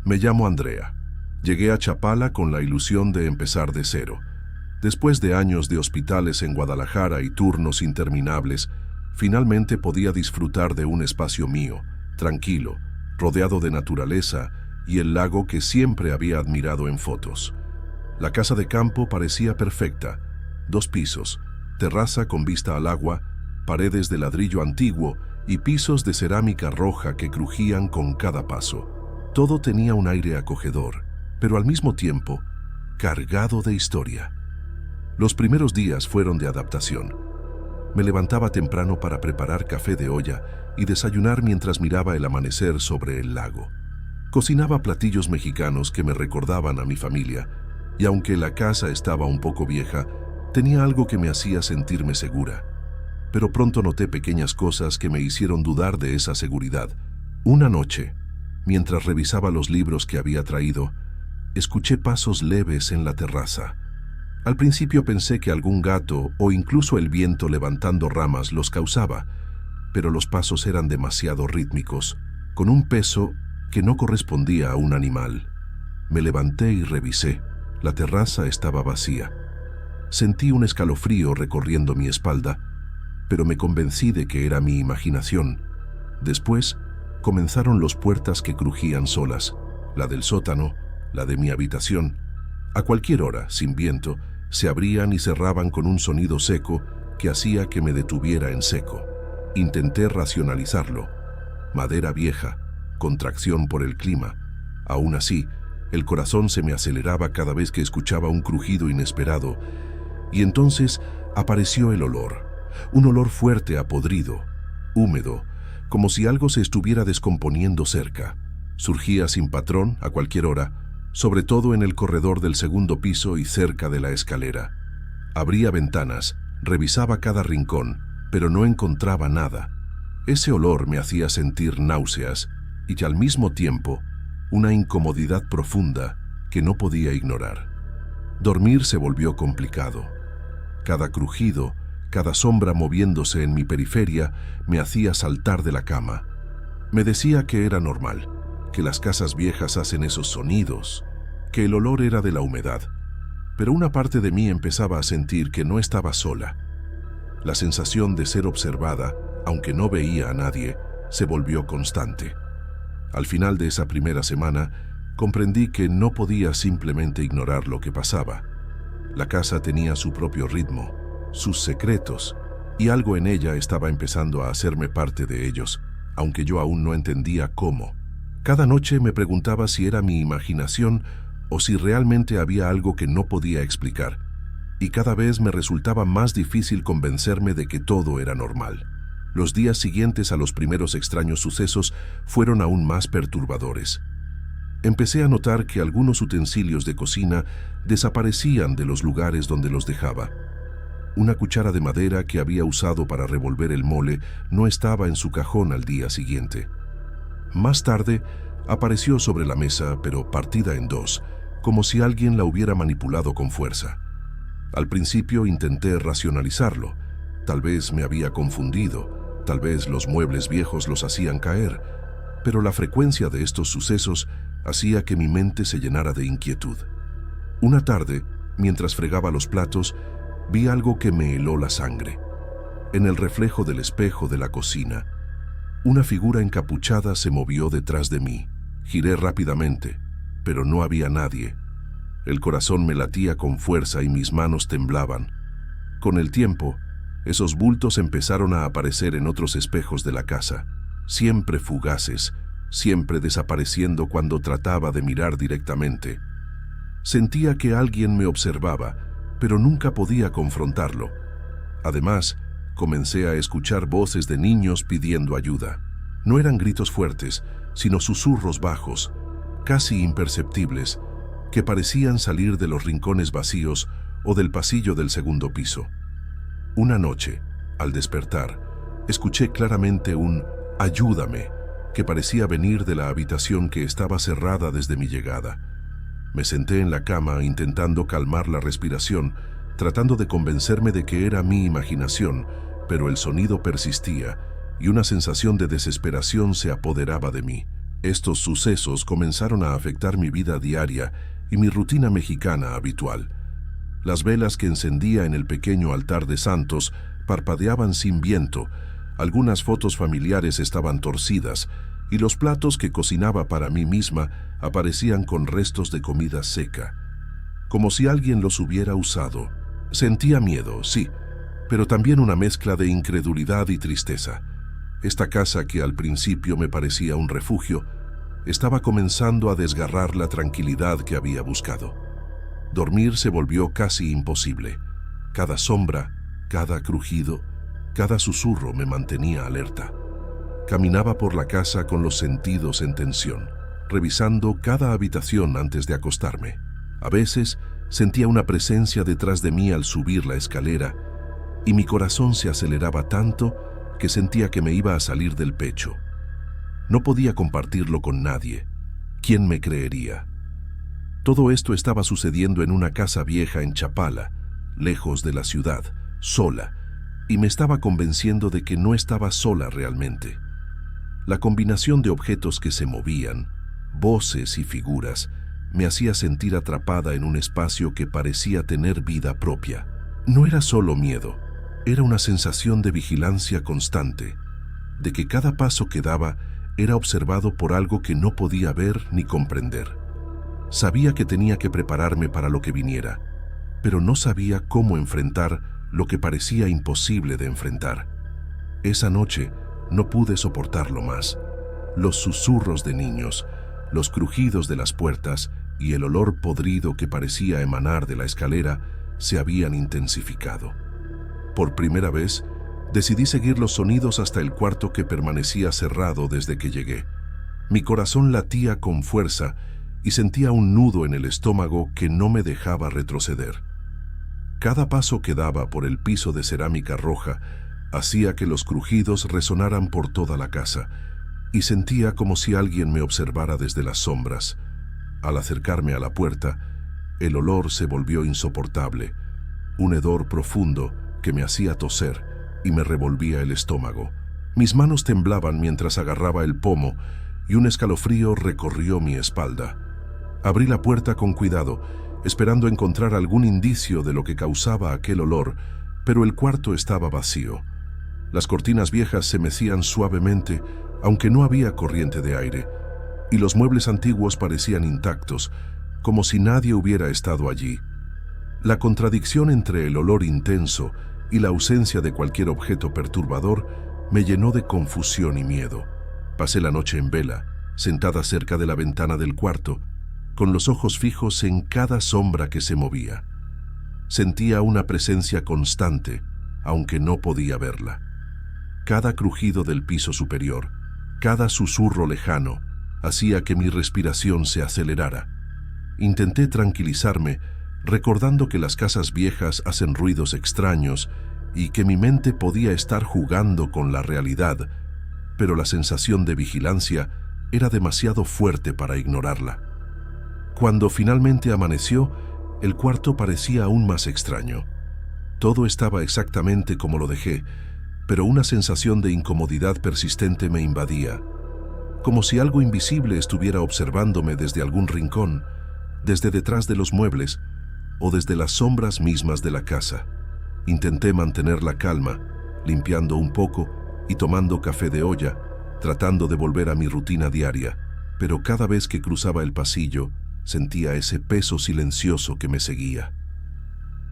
Me llamo Andrea. Llegué a Chapala con la ilusión de empezar de cero. Después de años de hospitales en Guadalajara y turnos interminables, finalmente podía disfrutar de un espacio mío, tranquilo, rodeado de naturaleza y el lago que siempre había admirado en fotos. La casa de campo parecía perfecta: 2 pisos, terraza con vista al agua, paredes de ladrillo antiguo y pisos de cerámica roja que crujían con cada paso. Todo tenía un aire acogedor, pero al mismo tiempo cargado de historia. Los primeros días fueron de adaptación. Me levantaba temprano para preparar café de olla y desayunar mientras miraba el amanecer sobre el lago. Cocinaba platillos mexicanos que me recordaban a mi familia, y aunque la casa estaba un poco vieja, tenía algo que me hacía sentirme segura. Pero pronto noté pequeñas cosas que me hicieron dudar de esa seguridad. Una noche, mientras revisaba los libros que había traído, escuché pasos leves en la terraza. Al principio pensé que algún gato o incluso el viento levantando ramas los causaba, pero los pasos eran demasiado rítmicos, con un peso que no correspondía a un animal. Me levanté y revisé. La terraza estaba vacía. Sentí un escalofrío recorriendo mi espalda, pero me convencí de que era mi imaginación. Después, comenzaron las puertas que crujían solas, la del sótano, la de mi habitación. A cualquier hora, sin viento, se abrían y cerraban con un sonido seco que hacía que me detuviera en seco. Intenté racionalizarlo. Madera vieja, contracción por el clima. Aún así, el corazón se me aceleraba cada vez que escuchaba un crujido inesperado, y entonces apareció el olor. Un olor fuerte a podrido, húmedo, como si algo se estuviera descomponiendo cerca. Surgía sin patrón a cualquier hora, sobre todo en el corredor del segundo piso y cerca de la escalera. Abría ventanas, revisaba cada rincón, pero no encontraba nada. Ese olor me hacía sentir náuseas y al mismo tiempo una incomodidad profunda que no podía ignorar. Dormir se volvió complicado. Cada crujido, cada sombra moviéndose en mi periferia me hacía saltar de la cama. Me decía que era normal, que las casas viejas hacen esos sonidos, que el olor era de la humedad, pero una parte de mí empezaba a sentir que no estaba sola. La sensación de ser observada, aunque no veía a nadie, se volvió constante. Al final de esa primera semana, comprendí que no podía simplemente ignorar lo que pasaba. La casa tenía su propio ritmo, sus secretos, y algo en ella estaba empezando a hacerme parte de ellos, aunque yo aún no entendía cómo. Cada noche me preguntaba si era mi imaginación o si realmente había algo que no podía explicar, y cada vez me resultaba más difícil convencerme de que todo era normal. Los días siguientes a los primeros extraños sucesos fueron aún más perturbadores. Empecé a notar que algunos utensilios de cocina desaparecían de los lugares donde los dejaba. Una cuchara de madera que había usado para revolver el mole no estaba en su cajón al día siguiente. Más tarde, apareció sobre la mesa, pero partida en 2, como si alguien la hubiera manipulado con fuerza. Al principio intenté racionalizarlo. Tal vez me había confundido, tal vez los muebles viejos los hacían caer, pero la frecuencia de estos sucesos hacía que mi mente se llenara de inquietud. Una tarde, mientras fregaba los platos, vi algo que me heló la sangre. En el reflejo del espejo de la cocina, una figura encapuchada se movió detrás de mí. Giré rápidamente, pero no había nadie. El corazón me latía con fuerza y mis manos temblaban. Con el tiempo, esos bultos empezaron a aparecer en otros espejos de la casa, siempre fugaces, siempre desapareciendo cuando trataba de mirar directamente. Sentía que alguien me observaba, pero nunca podía confrontarlo. Además, comencé a escuchar voces de niños pidiendo ayuda. No eran gritos fuertes, sino susurros bajos, casi imperceptibles, que parecían salir de los rincones vacíos o del pasillo del segundo piso. Una noche, al despertar, escuché claramente un «ayúdame», que parecía venir de la habitación que estaba cerrada desde mi llegada. Me senté en la cama intentando calmar la respiración, tratando de convencerme de que era mi imaginación, pero el sonido persistía y una sensación de desesperación se apoderaba de mí. Estos sucesos comenzaron a afectar mi vida diaria y mi rutina mexicana habitual. Las velas que encendía en el pequeño altar de santos parpadeaban sin viento, algunas fotos familiares estaban torcidas y los platos que cocinaba para mí misma aparecían con restos de comida seca, como si alguien los hubiera usado. Sentía miedo, sí, pero también una mezcla de incredulidad y tristeza. Esta casa, que al principio me parecía un refugio, estaba comenzando a desgarrar la tranquilidad que había buscado. Dormir se volvió casi imposible. Cada sombra, cada crujido, cada susurro me mantenía alerta. Caminaba por la casa con los sentidos en tensión, revisando cada habitación antes de acostarme. A veces sentía una presencia detrás de mí al subir la escalera y mi corazón se aceleraba tanto que sentía que me iba a salir del pecho. No podía compartirlo con nadie. ¿Quién me creería? Todo esto estaba sucediendo en una casa vieja en Chapala, lejos de la ciudad, sola, y me estaba convenciendo de que no estaba sola realmente. La combinación de objetos que se movían, voces y figuras, me hacía sentir atrapada en un espacio que parecía tener vida propia. No era solo miedo, era una sensación de vigilancia constante, de que cada paso que daba era observado por algo que no podía ver ni comprender. Sabía que tenía que prepararme para lo que viniera, pero no sabía cómo enfrentar lo que parecía imposible de enfrentar. Esa noche no pude soportarlo más. Los susurros de niños, los crujidos de las puertas y el olor podrido que parecía emanar de la escalera se habían intensificado. Por primera vez, decidí seguir los sonidos hasta el cuarto, que permanecía cerrado desde que llegué. Mi corazón latía con fuerza y sentía un nudo en el estómago que no me dejaba retroceder. Cada paso que daba por el piso de cerámica roja hacía que los crujidos resonaran por toda la casa, y sentía como si alguien me observara desde las sombras. Al acercarme a la puerta, el olor se volvió insoportable, un hedor profundo que me hacía toser y me revolvía el estómago. Mis manos temblaban mientras agarraba el pomo y un escalofrío recorrió mi espalda. Abrí la puerta con cuidado, esperando encontrar algún indicio de lo que causaba aquel olor, pero el cuarto estaba vacío. Las cortinas viejas se mecían suavemente, aunque no había corriente de aire, y los muebles antiguos parecían intactos, como si nadie hubiera estado allí. La contradicción entre el olor intenso y la ausencia de cualquier objeto perturbador me llenó de confusión y miedo. Pasé la noche en vela, sentada cerca de la ventana del cuarto, con los ojos fijos en cada sombra que se movía. Sentía una presencia constante, aunque no podía verla. Cada crujido del piso superior, cada susurro lejano, hacía que mi respiración se acelerara. Intenté tranquilizarme, recordando que las casas viejas hacen ruidos extraños y que mi mente podía estar jugando con la realidad, pero la sensación de vigilancia era demasiado fuerte para ignorarla. Cuando finalmente amaneció, el cuarto parecía aún más extraño. Todo estaba exactamente como lo dejé, pero una sensación de incomodidad persistente me invadía, como si algo invisible estuviera observándome desde algún rincón, desde detrás de los muebles o desde las sombras mismas de la casa. Intenté mantener la calma, limpiando un poco y tomando café de olla, tratando de volver a mi rutina diaria, pero cada vez que cruzaba el pasillo, sentía ese peso silencioso que me seguía.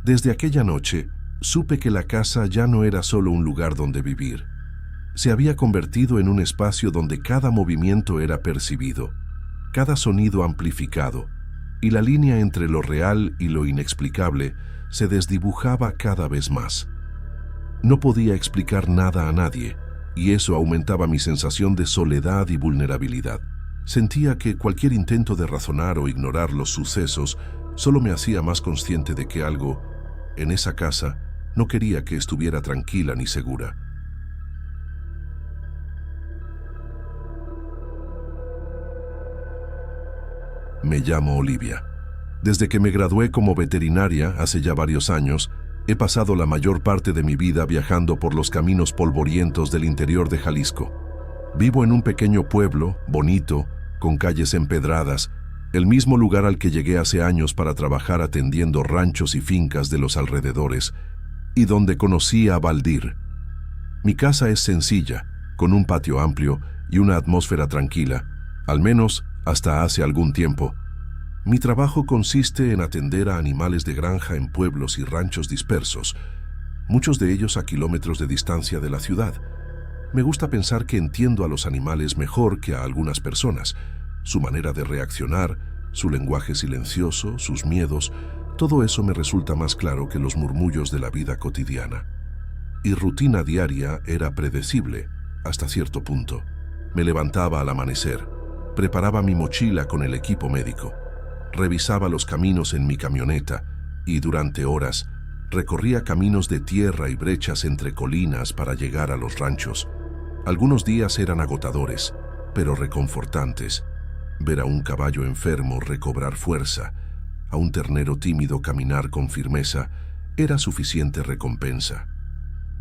Desde aquella noche, supe que la casa ya no era solo un lugar donde vivir. Se había convertido en un espacio donde cada movimiento era percibido, cada sonido amplificado, y la línea entre lo real y lo inexplicable se desdibujaba cada vez más. No podía explicar nada a nadie, y eso aumentaba mi sensación de soledad y vulnerabilidad. Sentía que cualquier intento de razonar o ignorar los sucesos solo me hacía más consciente de que algo, en esa casa, no quería que estuviera tranquila ni segura. Me llamo Olivia. Desde que me gradué como veterinaria hace ya varios años, he pasado la mayor parte de mi vida viajando por los caminos polvorientos del interior de Jalisco. Vivo en un pequeño pueblo, bonito, con calles empedradas, el mismo lugar al que llegué hace años para trabajar atendiendo ranchos y fincas de los alrededores, y donde conocí a Valdir. Mi casa es sencilla, con un patio amplio y una atmósfera tranquila, al menos hasta hace algún tiempo. Mi trabajo consiste en atender a animales de granja en pueblos y ranchos dispersos, muchos de ellos a kilómetros de distancia de la ciudad. Me gusta pensar que entiendo a los animales mejor que a algunas personas. Su manera de reaccionar, su lenguaje silencioso, sus miedos, todo eso me resulta más claro que los murmullos de la vida cotidiana. Y rutina diaria era predecible, hasta cierto punto. Me levantaba al amanecer, preparaba mi mochila con el equipo médico, revisaba los caminos en mi camioneta y durante horas recorría caminos de tierra y brechas entre colinas para llegar a los ranchos. Algunos días eran agotadores, pero reconfortantes. Ver a un caballo enfermo recobrar fuerza, a un ternero tímido caminar con firmeza, era suficiente recompensa.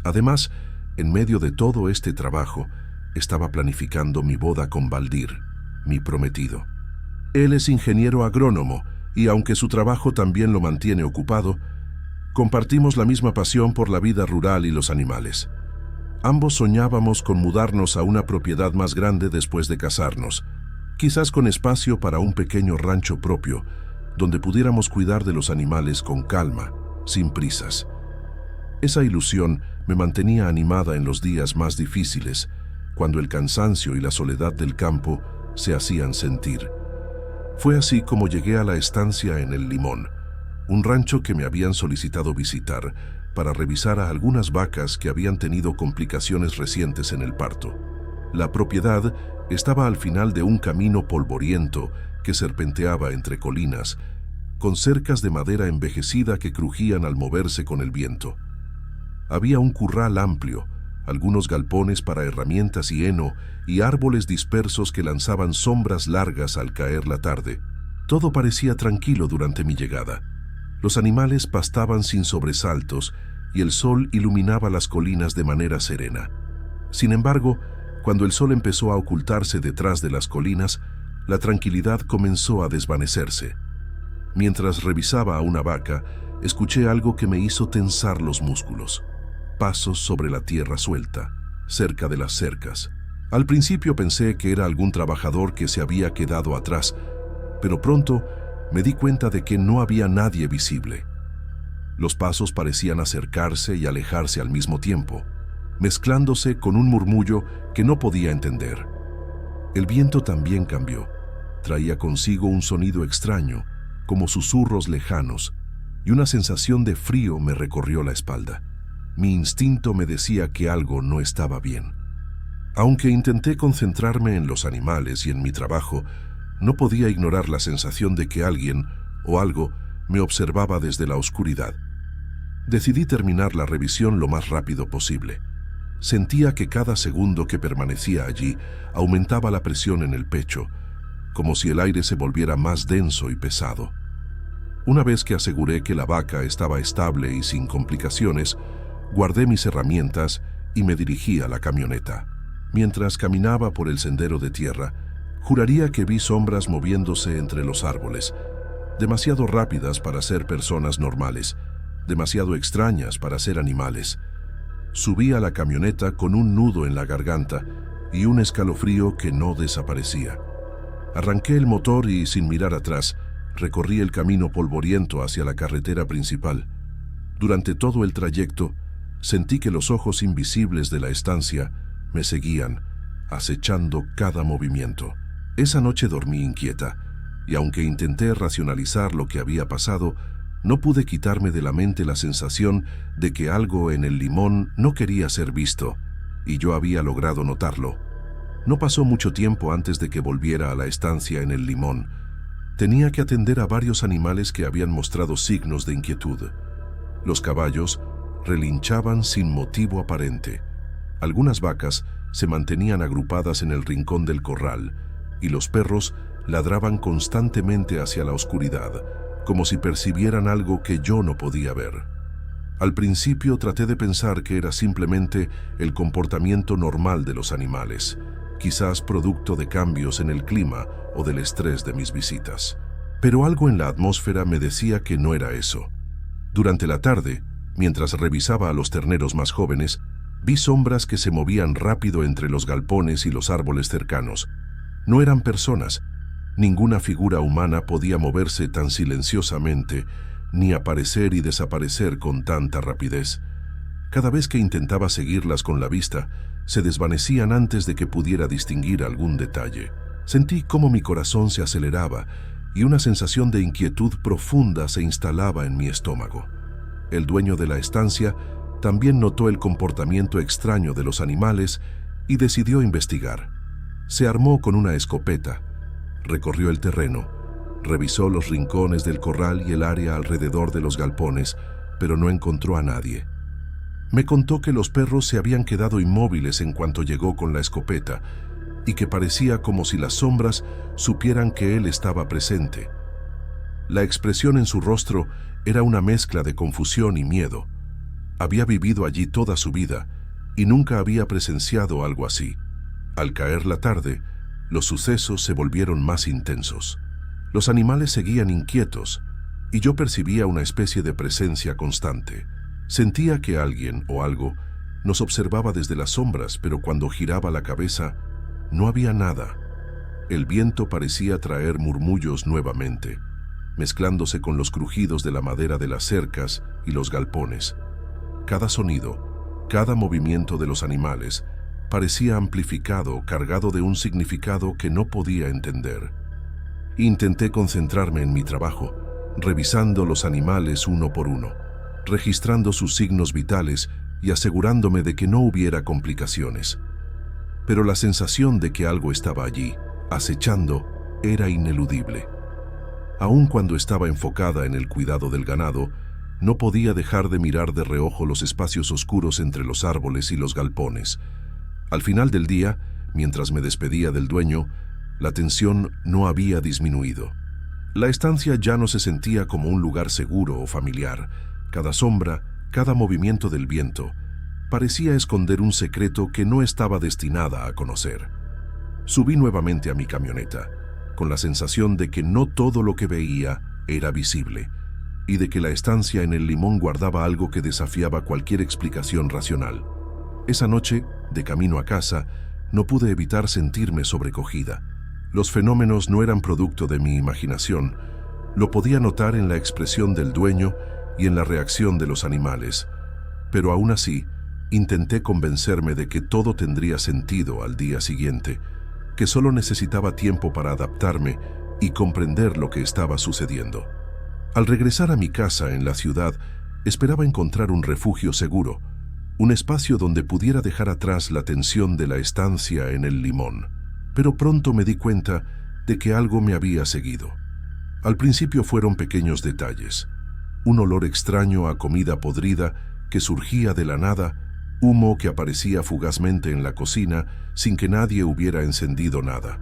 Además, en medio de todo este trabajo, estaba planificando mi boda con Valdir, mi prometido. Él es ingeniero agrónomo y aunque su trabajo también lo mantiene ocupado, compartimos la misma pasión por la vida rural y los animales. Ambos soñábamos con mudarnos a una propiedad más grande después de casarnos, quizás con espacio para un pequeño rancho propio, donde pudiéramos cuidar de los animales con calma, sin prisas. Esa ilusión me mantenía animada en los días más difíciles, cuando el cansancio y la soledad del campo se hacían sentir. Fue así como llegué a la estancia en El Limón, un rancho que me habían solicitado visitar para revisar a algunas vacas que habían tenido complicaciones recientes en el parto. La propiedad estaba al final de un camino polvoriento que serpenteaba entre colinas, con cercas de madera envejecida que crujían al moverse con el viento. Había un curral amplio, algunos galpones para herramientas y heno y árboles dispersos que lanzaban sombras largas al caer la tarde. Todo parecía tranquilo durante mi llegada. Los animales pastaban sin sobresaltos y el sol iluminaba las colinas de manera serena. Sin embargo, cuando el sol empezó a ocultarse detrás de las colinas, la tranquilidad comenzó a desvanecerse. Mientras revisaba a una vaca, escuché algo que me hizo tensar los músculos. Pasos sobre la tierra suelta, cerca de las cercas. Al principio pensé que era algún trabajador que se había quedado atrás, pero pronto me di cuenta de que no había nadie visible. Los pasos parecían acercarse y alejarse al mismo tiempo, mezclándose con un murmullo que no podía entender. El viento también cambió. Traía consigo un sonido extraño, como susurros lejanos, y una sensación de frío me recorrió la espalda. Mi instinto me decía que algo no estaba bien. Aunque intenté concentrarme en los animales y en mi trabajo, no podía ignorar la sensación de que alguien o algo me observaba desde la oscuridad. Decidí terminar la revisión lo más rápido posible. Sentía que cada segundo que permanecía allí aumentaba la presión en el pecho, como si el aire se volviera más denso y pesado. Una vez que aseguré que la vaca estaba estable y sin complicaciones, guardé mis herramientas y me dirigí a la camioneta. Mientras caminaba por el sendero de tierra, juraría que vi sombras moviéndose entre los árboles, demasiado rápidas para ser personas normales, demasiado extrañas para ser animales. Subí a la camioneta con un nudo en la garganta y un escalofrío que no desaparecía. Arranqué el motor y, sin mirar atrás, recorrí el camino polvoriento hacia la carretera principal. Durante todo el trayecto, sentí que los ojos invisibles de la estancia me seguían, acechando cada movimiento. Esa noche dormí inquieta, y aunque intenté racionalizar lo que había pasado, no pude quitarme de la mente la sensación de que algo en El Limón no quería ser visto, y yo había logrado notarlo. No pasó mucho tiempo antes de que volviera a la estancia en El Limón. Tenía que atender a varios animales que habían mostrado signos de inquietud. Los caballos relinchaban sin motivo aparente. Algunas vacas se mantenían agrupadas en el rincón del corral, y los perros ladraban constantemente hacia la oscuridad, como si percibieran algo que yo no podía ver. Al principio traté de pensar que era simplemente el comportamiento normal de los animales, quizás producto de cambios en el clima o del estrés de mis visitas. Pero algo en la atmósfera me decía que no era eso. Durante la tarde, mientras revisaba a los terneros más jóvenes, vi sombras que se movían rápido entre los galpones y los árboles cercanos. No eran personas. Ninguna figura humana podía moverse tan silenciosamente, ni aparecer y desaparecer con tanta rapidez. Cada vez que intentaba seguirlas con la vista, se desvanecían antes de que pudiera distinguir algún detalle. Sentí cómo mi corazón se aceleraba y una sensación de inquietud profunda se instalaba en mi estómago. El dueño de la estancia también notó el comportamiento extraño de los animales y decidió investigar. Se armó con una escopeta, recorrió el terreno, revisó los rincones del corral y el área alrededor de los galpones, pero no encontró a nadie. Me contó que los perros se habían quedado inmóviles en cuanto llegó con la escopeta y que parecía como si las sombras supieran que él estaba presente. La expresión en su rostro era una mezcla de confusión y miedo. Había vivido allí toda su vida y nunca había presenciado algo así. Al caer la tarde, los sucesos se volvieron más intensos. Los animales seguían inquietos y yo percibía una especie de presencia constante. Sentía que alguien o algo nos observaba desde las sombras, pero cuando giraba la cabeza, no había nada. El viento parecía traer murmullos nuevamente, mezclándose con los crujidos de la madera de las cercas y los galpones. Cada sonido, cada movimiento de los animales, parecía amplificado, cargado de un significado que no podía entender. Intenté concentrarme en mi trabajo, revisando los animales uno por uno, registrando sus signos vitales y asegurándome de que no hubiera complicaciones. Pero la sensación de que algo estaba allí, acechando, era ineludible. Aun cuando estaba enfocada en el cuidado del ganado, no podía dejar de mirar de reojo los espacios oscuros entre los árboles y los galpones. Al final del día, mientras me despedía del dueño, la tensión no había disminuido. La estancia ya no se sentía como un lugar seguro o familiar. Cada sombra, cada movimiento del viento, parecía esconder un secreto que no estaba destinada a conocer. Subí nuevamente a mi camioneta, con la sensación de que no todo lo que veía era visible, y de que la estancia en el Limón guardaba algo que desafiaba cualquier explicación racional. Esa noche, de camino a casa, no pude evitar sentirme sobrecogida. Los fenómenos no eran producto de mi imaginación, lo podía notar en la expresión del dueño y en la reacción de los animales, pero aún así, intenté convencerme de que todo tendría sentido al día siguiente, que solo necesitaba tiempo para adaptarme y comprender lo que estaba sucediendo. Al regresar a mi casa en la ciudad, esperaba encontrar un refugio seguro, un espacio donde pudiera dejar atrás la tensión de la estancia en el Limón. Pero pronto me di cuenta de que algo me había seguido. Al principio fueron pequeños detalles. Un olor extraño a comida podrida que surgía de la nada, humo que aparecía fugazmente en la cocina sin que nadie hubiera encendido nada.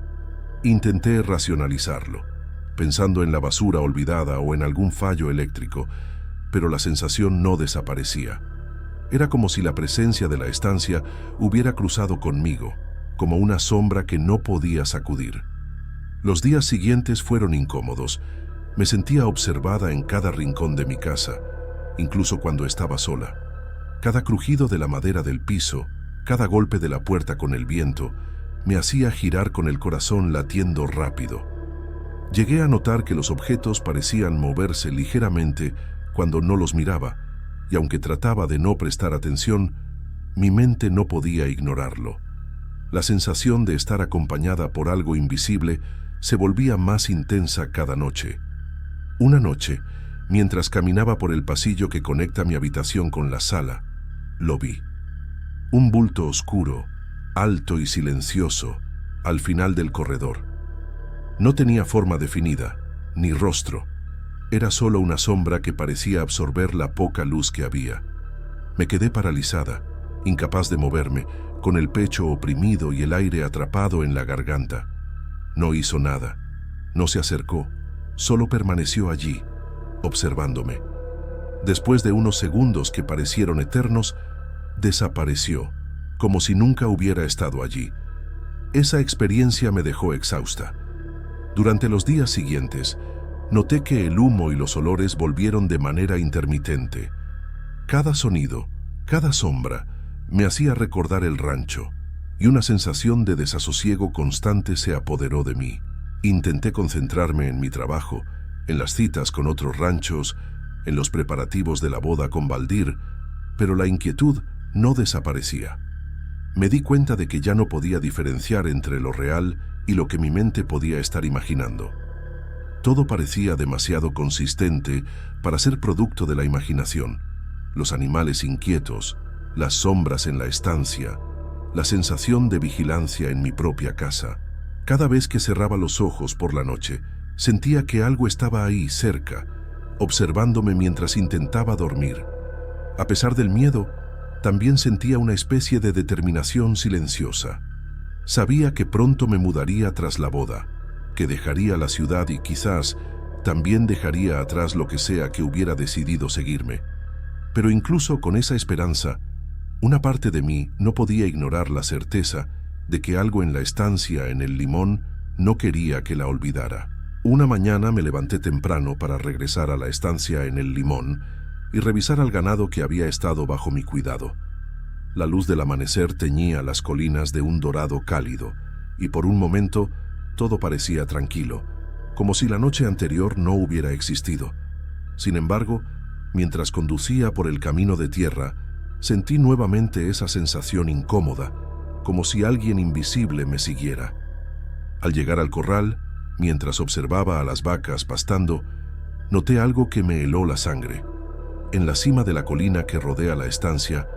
Intenté racionalizarlo, pensando en la basura olvidada o en algún fallo eléctrico, pero la sensación no desaparecía. Era como si la presencia de la estancia hubiera cruzado conmigo, como una sombra que no podía sacudir. Los días siguientes fueron incómodos. Me sentía observada en cada rincón de mi casa, incluso cuando estaba sola. Cada crujido de la madera del piso, cada golpe de la puerta con el viento, me hacía girar con el corazón latiendo rápido. Llegué a notar que los objetos parecían moverse ligeramente cuando no los miraba, y aunque trataba de no prestar atención, mi mente no podía ignorarlo. La sensación de estar acompañada por algo invisible se volvía más intensa cada noche. Una noche, mientras caminaba por el pasillo que conecta mi habitación con la sala, lo vi. Un bulto oscuro, alto y silencioso, al final del corredor. No tenía forma definida, ni rostro. Era solo una sombra que parecía absorber la poca luz que había. Me quedé paralizada, incapaz de moverme, con el pecho oprimido y el aire atrapado en la garganta. No hizo nada, no se acercó, solo permaneció allí, observándome. Después de unos segundos que parecieron eternos, desapareció, como si nunca hubiera estado allí. Esa experiencia me dejó exhausta. Durante los días siguientes, noté que el humo y los olores volvieron de manera intermitente. Cada sonido, cada sombra, me hacía recordar el rancho, y una sensación de desasosiego constante se apoderó de mí. Intenté concentrarme en mi trabajo, en las citas con otros ranchos, en los preparativos de la boda con Valdir, pero la inquietud no desaparecía. Me di cuenta de que ya no podía diferenciar entre lo real y lo que mi mente podía estar imaginando. Todo parecía demasiado consistente para ser producto de la imaginación. Los animales inquietos, las sombras en la estancia, la sensación de vigilancia en mi propia casa. Cada vez que cerraba los ojos por la noche, sentía que algo estaba ahí, cerca, observándome mientras intentaba dormir. A pesar del miedo, también sentía una especie de determinación silenciosa. Sabía que pronto me mudaría tras la boda, que dejaría la ciudad y quizás también dejaría atrás lo que sea que hubiera decidido seguirme. Pero incluso con esa esperanza, una parte de mí no podía ignorar la certeza de que algo en la estancia en el Limón no quería que la olvidara. Una mañana me levanté temprano para regresar a la estancia en el Limón y revisar al ganado que había estado bajo mi cuidado. La luz del amanecer teñía las colinas de un dorado cálido, y por un momento todo parecía tranquilo, como si la noche anterior no hubiera existido. Sin embargo, mientras conducía por el camino de tierra, sentí nuevamente esa sensación incómoda, como si alguien invisible me siguiera. Al llegar al corral, mientras observaba a las vacas pastando, noté algo que me heló la sangre. En la cima de la colina que rodea la estancia,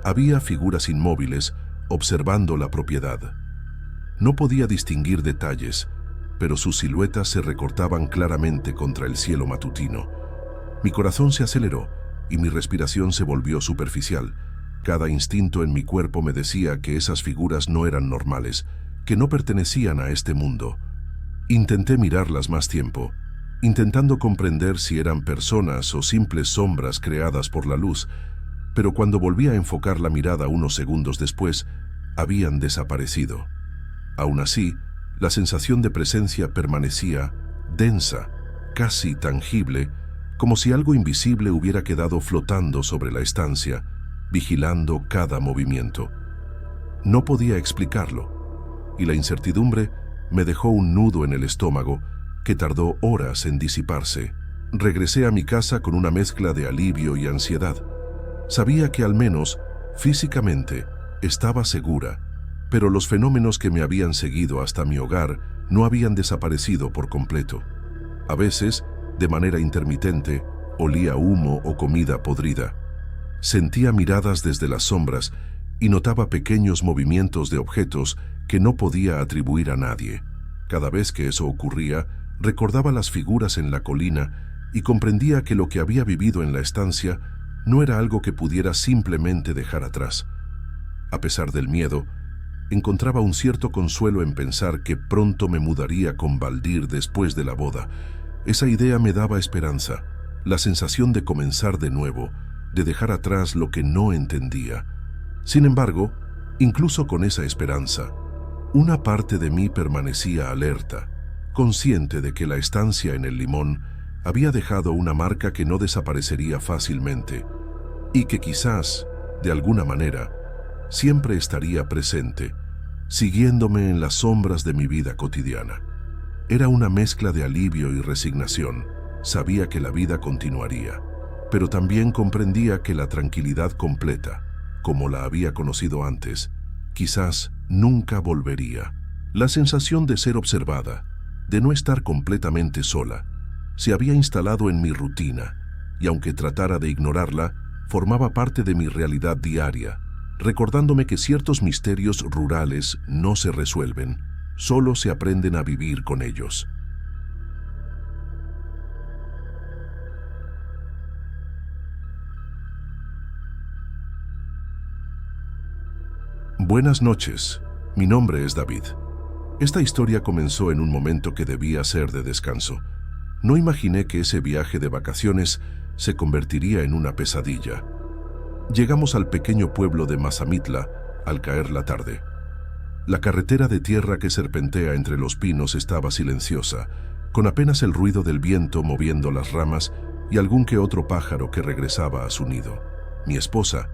había figuras inmóviles observando la propiedad. No podía distinguir detalles, pero sus siluetas se recortaban claramente contra el cielo matutino. Mi corazón se aceleró y mi respiración se volvió superficial. Cada instinto en mi cuerpo me decía que esas figuras no eran normales, que no pertenecían a este mundo. Intenté mirarlas más tiempo, intentando comprender si eran personas o simples sombras creadas por la luz, pero cuando volví a enfocar la mirada unos segundos después, habían desaparecido. Aún así, la sensación de presencia permanecía densa, casi tangible, como si algo invisible hubiera quedado flotando sobre la estancia, vigilando cada movimiento. No podía explicarlo, y la incertidumbre me dejó un nudo en el estómago que tardó horas en disiparse. Regresé a mi casa con una mezcla de alivio y ansiedad. Sabía que al menos, físicamente, estaba segura, pero los fenómenos que me habían seguido hasta mi hogar no habían desaparecido por completo. A veces, de manera intermitente, olía humo o comida podrida. Sentía miradas desde las sombras y notaba pequeños movimientos de objetos que no podía atribuir a nadie. Cada vez que eso ocurría, recordaba las figuras en la colina y comprendía que lo que había vivido en la estancia no era algo que pudiera simplemente dejar atrás. A pesar del miedo, encontraba un cierto consuelo en pensar que pronto me mudaría con Valdir después de la boda. Esa idea me daba esperanza, la sensación de comenzar de nuevo, de dejar atrás lo que no entendía. Sin embargo, incluso con esa esperanza, una parte de mí permanecía alerta, consciente de que la estancia en el Limón había dejado una marca que no desaparecería fácilmente y que quizás, de alguna manera, siempre estaría presente, siguiéndome en las sombras de mi vida cotidiana. Era una mezcla de alivio y resignación. Sabía que la vida continuaría, pero también comprendía que la tranquilidad completa, como la había conocido antes, quizás nunca volvería. La sensación de ser observada, de no estar completamente sola, se había instalado en mi rutina, y aunque tratara de ignorarla, formaba parte de mi realidad diaria, recordándome que ciertos misterios rurales no se resuelven, solo se aprenden a vivir con ellos. Buenas noches, mi nombre es David. Esta historia comenzó en un momento que debía ser de descanso. No imaginé que ese viaje de vacaciones se convertiría en una pesadilla. Llegamos al pequeño pueblo de Mazamitla al caer la tarde. La carretera de tierra que serpentea entre los pinos estaba silenciosa, con apenas el ruido del viento moviendo las ramas y algún que otro pájaro que regresaba a su nido. Mi esposa,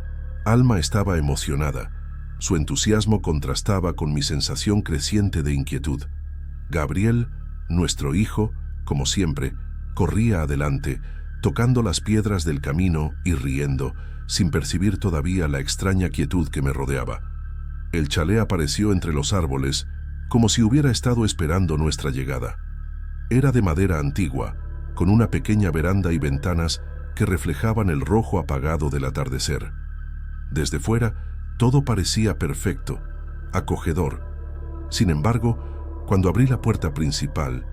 Alma, estaba emocionada. Su entusiasmo contrastaba con mi sensación creciente de inquietud. Gabriel, nuestro hijo, como siempre, corría adelante, tocando las piedras del camino y riendo, sin percibir todavía la extraña quietud que me rodeaba. El chalet apareció entre los árboles, como si hubiera estado esperando nuestra llegada. Era de madera antigua, con una pequeña veranda y ventanas que reflejaban el rojo apagado del atardecer. Desde fuera, todo parecía perfecto, acogedor. Sin embargo, cuando abrí la puerta principal,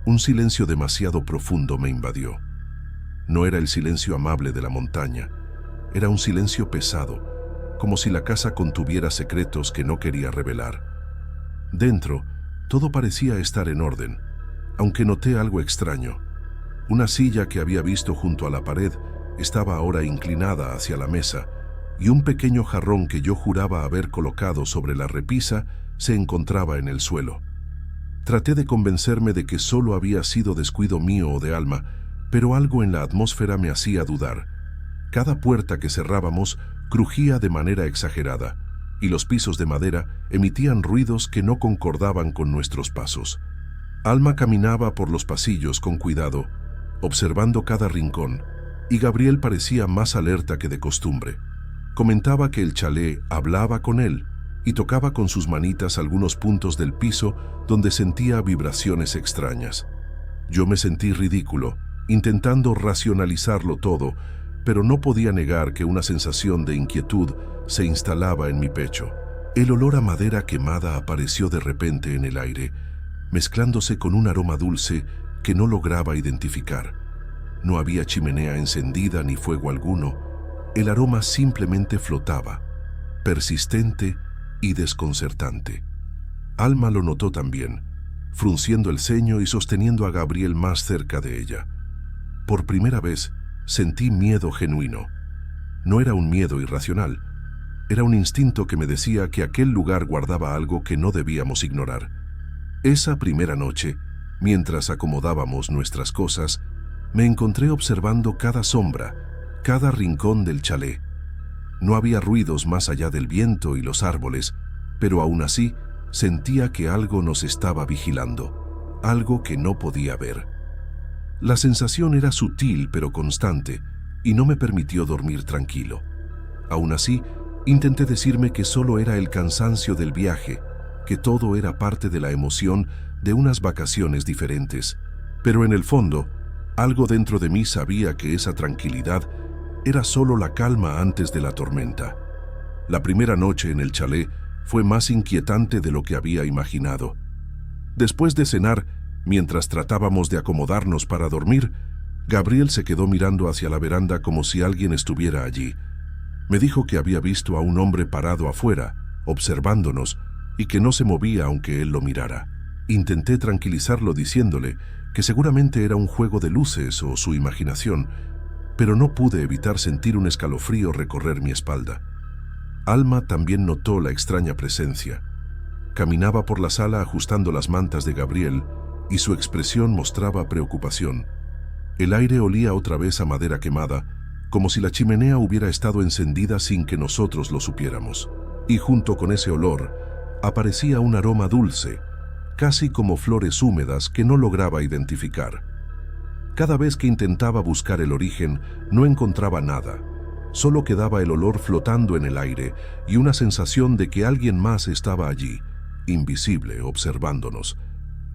un silencio demasiado profundo me invadió. No era el silencio amable de la montaña, era un silencio pesado, como si la casa contuviera secretos que no quería revelar. Dentro, todo parecía estar en orden, aunque noté algo extraño. Una silla que había visto junto a la pared estaba ahora inclinada hacia la mesa, y un pequeño jarrón que yo juraba haber colocado sobre la repisa se encontraba en el suelo. Traté de convencerme de que solo había sido descuido mío o de Alma, pero algo en la atmósfera me hacía dudar. Cada puerta que cerrábamos crujía de manera exagerada, y los pisos de madera emitían ruidos que no concordaban con nuestros pasos. Alma caminaba por los pasillos con cuidado, observando cada rincón, y Gabriel parecía más alerta que de costumbre. Comentaba que el chalet hablaba con él y tocaba con sus manitas algunos puntos del piso donde sentía vibraciones extrañas. Yo me sentí ridículo, intentando racionalizarlo todo, pero no podía negar que una sensación de inquietud se instalaba en mi pecho. El olor a madera quemada apareció de repente en el aire, mezclándose con un aroma dulce que no lograba identificar. No había chimenea encendida ni fuego alguno. El aroma simplemente flotaba, persistente y desconcertante. Alma lo notó también, frunciendo el ceño y sosteniendo a Gabriel más cerca de ella. Por primera vez, sentí miedo genuino. No era un miedo irracional, era un instinto que me decía que aquel lugar guardaba algo que no debíamos ignorar. Esa primera noche, mientras acomodábamos nuestras cosas, me encontré observando cada sombra, cada rincón del chalet. No había ruidos más allá del viento y los árboles, pero aún así sentía que algo nos estaba vigilando, algo que no podía ver. La sensación era sutil pero constante y no me permitió dormir tranquilo. Aún así, intenté decirme que solo era el cansancio del viaje, que todo era parte de la emoción de unas vacaciones diferentes. Pero en el fondo, algo dentro de mí sabía que esa tranquilidad era solo la calma antes de la tormenta. La primera noche en el chalet fue más inquietante de lo que había imaginado. Después de cenar, mientras tratábamos de acomodarnos para dormir, Gabriel se quedó mirando hacia la veranda como si alguien estuviera allí. Me dijo que había visto a un hombre parado afuera, observándonos, y que no se movía aunque él lo mirara. Intenté tranquilizarlo diciéndole que seguramente era un juego de luces o su imaginación, pero no pude evitar sentir un escalofrío recorrer mi espalda. Alma también notó la extraña presencia. Caminaba por la sala ajustando las mantas de Gabriel y su expresión mostraba preocupación. El aire olía otra vez a madera quemada, como si la chimenea hubiera estado encendida sin que nosotros lo supiéramos. Y junto con ese olor, aparecía un aroma dulce, casi como flores húmedas que no lograba identificar. Cada vez que intentaba buscar el origen, no encontraba nada. Solo quedaba el olor flotando en el aire y una sensación de que alguien más estaba allí, invisible, observándonos.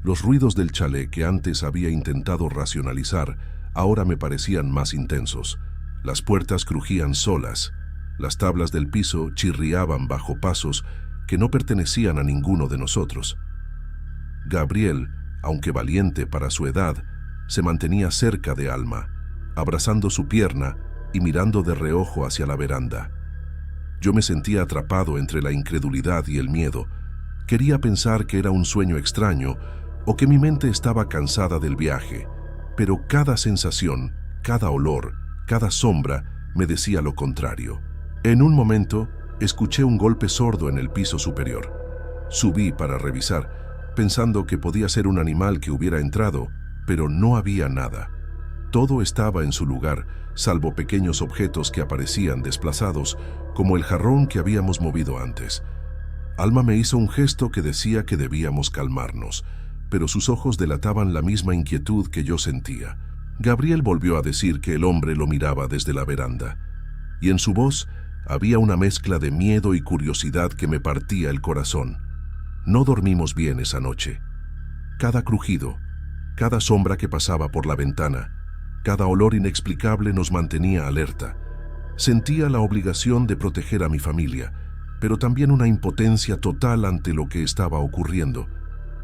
Los ruidos del chalet que antes había intentado racionalizar, ahora me parecían más intensos. Las puertas crujían solas, las tablas del piso chirriaban bajo pasos que no pertenecían a ninguno de nosotros. Gabriel, aunque valiente para su edad, se mantenía cerca de Alma, abrazando su pierna y mirando de reojo hacia la veranda. Yo me sentía atrapado entre la incredulidad y el miedo. Quería pensar que era un sueño extraño o que mi mente estaba cansada del viaje, pero cada sensación, cada olor, cada sombra me decía lo contrario. En un momento, escuché un golpe sordo en el piso superior. Subí para revisar, pensando que podía ser un animal que hubiera entrado, pero no había nada. Todo estaba en su lugar, salvo pequeños objetos que aparecían desplazados, como el jarrón que habíamos movido antes. Alma me hizo un gesto que decía que debíamos calmarnos, pero sus ojos delataban la misma inquietud que yo sentía. Gabriel volvió a decir que el hombre lo miraba desde la veranda, y en su voz había una mezcla de miedo y curiosidad que me partía el corazón. No dormimos bien esa noche. Cada crujido, cada sombra que pasaba por la ventana, cada olor inexplicable nos mantenía alerta. Sentía la obligación de proteger a mi familia, pero también una impotencia total ante lo que estaba ocurriendo.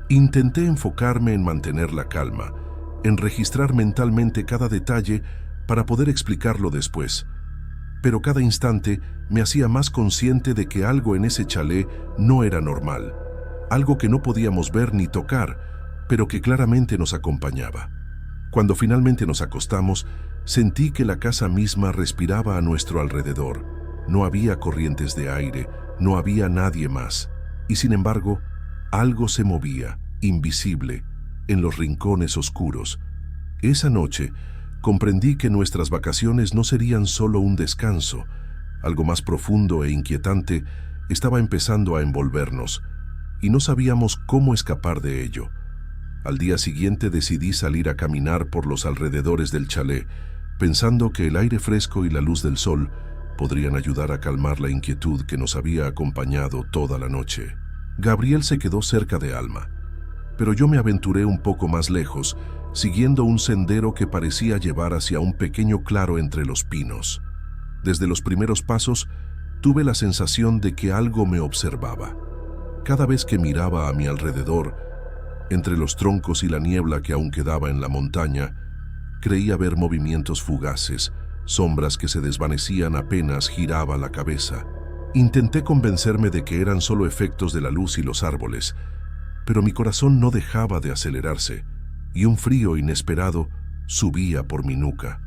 Intenté enfocarme en mantener la calma, en registrar mentalmente cada detalle para poder explicarlo después. Pero cada instante me hacía más consciente de que algo en ese chalet no era normal, algo que no podíamos ver ni tocar, pero que claramente nos acompañaba. Cuando finalmente nos acostamos, sentí que la casa misma respiraba a nuestro alrededor. No había corrientes de aire, no había nadie más. Y sin embargo, algo se movía, invisible, en los rincones oscuros. Esa noche, comprendí que nuestras vacaciones no serían solo un descanso. Algo más profundo e inquietante estaba empezando a envolvernos, y no sabíamos cómo escapar de ello. Al día siguiente decidí salir a caminar por los alrededores del chalet, pensando que el aire fresco y la luz del sol podrían ayudar a calmar la inquietud que nos había acompañado toda la noche. Gabriel se quedó cerca de Alma, pero yo me aventuré un poco más lejos, siguiendo un sendero que parecía llevar hacia un pequeño claro entre los pinos. Desde los primeros pasos, tuve la sensación de que algo me observaba. Cada vez que miraba a mi alrededor, entre los troncos y la niebla que aún quedaba en la montaña, creía ver movimientos fugaces, sombras que se desvanecían apenas giraba la cabeza. Intenté convencerme de que eran solo efectos de la luz y los árboles, pero mi corazón no dejaba de acelerarse, y un frío inesperado subía por mi nuca.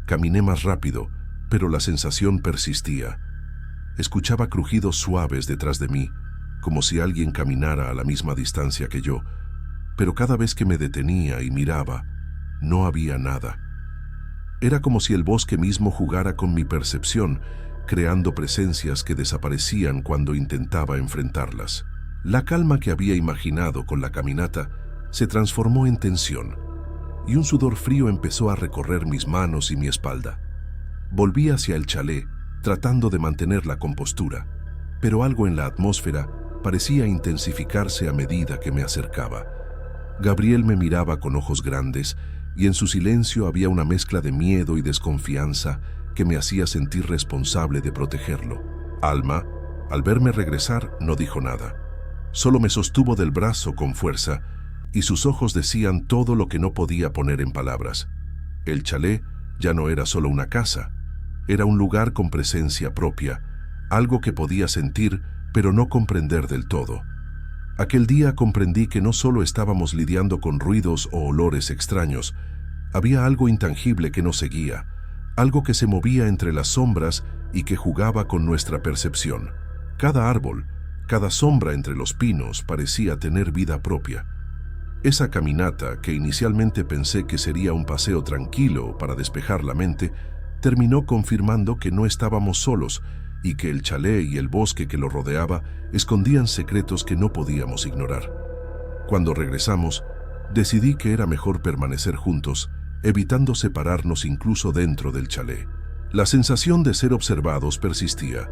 Caminé más rápido, pero la sensación persistía. Escuchaba crujidos suaves detrás de mí, como si alguien caminara a la misma distancia que yo, pero cada vez que me detenía y miraba, no había nada. Era como si el bosque mismo jugara con mi percepción, creando presencias que desaparecían cuando intentaba enfrentarlas. La calma que había imaginado con la caminata se transformó en tensión, y un sudor frío empezó a recorrer mis manos y mi espalda. Volví hacia el chalet, tratando de mantener la compostura, pero algo en la atmósfera parecía intensificarse a medida que me acercaba. Gabriel me miraba con ojos grandes, y en su silencio había una mezcla de miedo y desconfianza que me hacía sentir responsable de protegerlo. Alma, al verme regresar, no dijo nada. Solo me sostuvo del brazo con fuerza, y sus ojos decían todo lo que no podía poner en palabras. El chalet ya no era solo una casa, era un lugar con presencia propia, algo que podía sentir, pero no comprender del todo. Aquel día comprendí que no solo estábamos lidiando con ruidos o olores extraños, había algo intangible que nos seguía, algo que se movía entre las sombras y que jugaba con nuestra percepción. Cada árbol, cada sombra entre los pinos parecía tener vida propia. Esa caminata, que inicialmente pensé que sería un paseo tranquilo para despejar la mente, terminó confirmando que no estábamos solos y que el chalet y el bosque que lo rodeaba escondían secretos que no podíamos ignorar. Cuando regresamos, decidí que era mejor permanecer juntos, evitando separarnos incluso dentro del chalet. La sensación de ser observados persistía,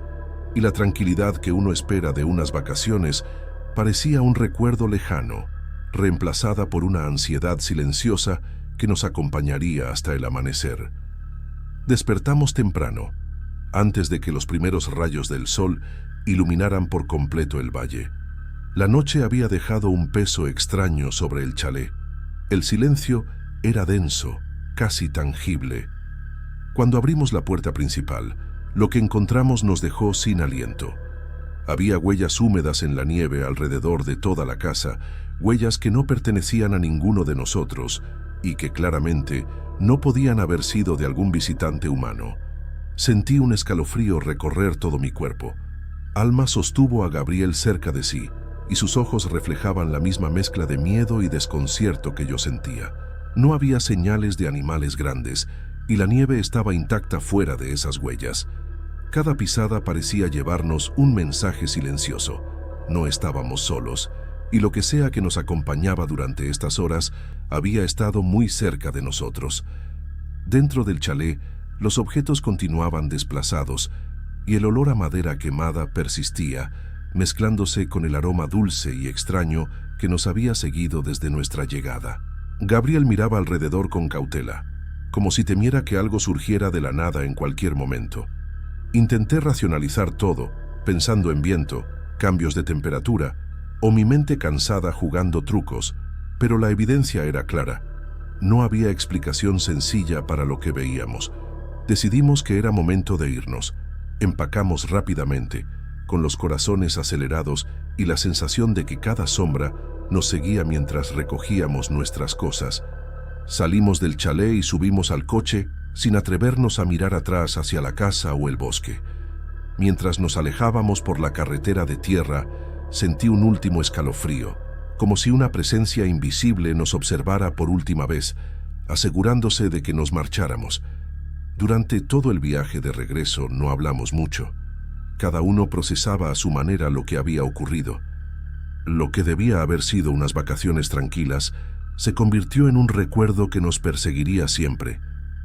y la tranquilidad que uno espera de unas vacaciones parecía un recuerdo lejano, reemplazada por una ansiedad silenciosa que nos acompañaría hasta el amanecer. Despertamos temprano, antes de que los primeros rayos del sol iluminaran por completo el valle. La noche había dejado un peso extraño sobre el chalet. El silencio era denso, casi tangible. Cuando abrimos la puerta principal, lo que encontramos nos dejó sin aliento. Había huellas húmedas en la nieve alrededor de toda la casa, huellas que no pertenecían a ninguno de nosotros y que claramente no podían haber sido de algún visitante humano. Sentí un escalofrío recorrer todo mi cuerpo. Alma sostuvo a Gabriel cerca de sí, y sus ojos reflejaban la misma mezcla de miedo y desconcierto que yo sentía. No había señales de animales grandes, y la nieve estaba intacta fuera de esas huellas. Cada pisada parecía llevarnos un mensaje silencioso. No estábamos solos, y lo que sea que nos acompañaba durante estas horas había estado muy cerca de nosotros. Dentro del chalet, los objetos continuaban desplazados, y el olor a madera quemada persistía, mezclándose con el aroma dulce y extraño que nos había seguido desde nuestra llegada. Gabriel miraba alrededor con cautela, como si temiera que algo surgiera de la nada en cualquier momento. Intenté racionalizar todo, pensando en viento, cambios de temperatura, o mi mente cansada jugando trucos, pero la evidencia era clara. No había explicación sencilla para lo que veíamos. Decidimos que era momento de irnos. Empacamos rápidamente, con los corazones acelerados y la sensación de que cada sombra nos seguía mientras recogíamos nuestras cosas. Salimos del chalet y subimos al coche sin atrevernos a mirar atrás hacia la casa o el bosque. Mientras nos alejábamos por la carretera de tierra, sentí un último escalofrío, como si una presencia invisible nos observara por última vez, asegurándose de que nos marcháramos. Durante todo el viaje de regreso no hablamos mucho. Cada uno procesaba a su manera lo que había ocurrido. Lo que debía haber sido unas vacaciones tranquilas se convirtió en un recuerdo que nos perseguiría siempre,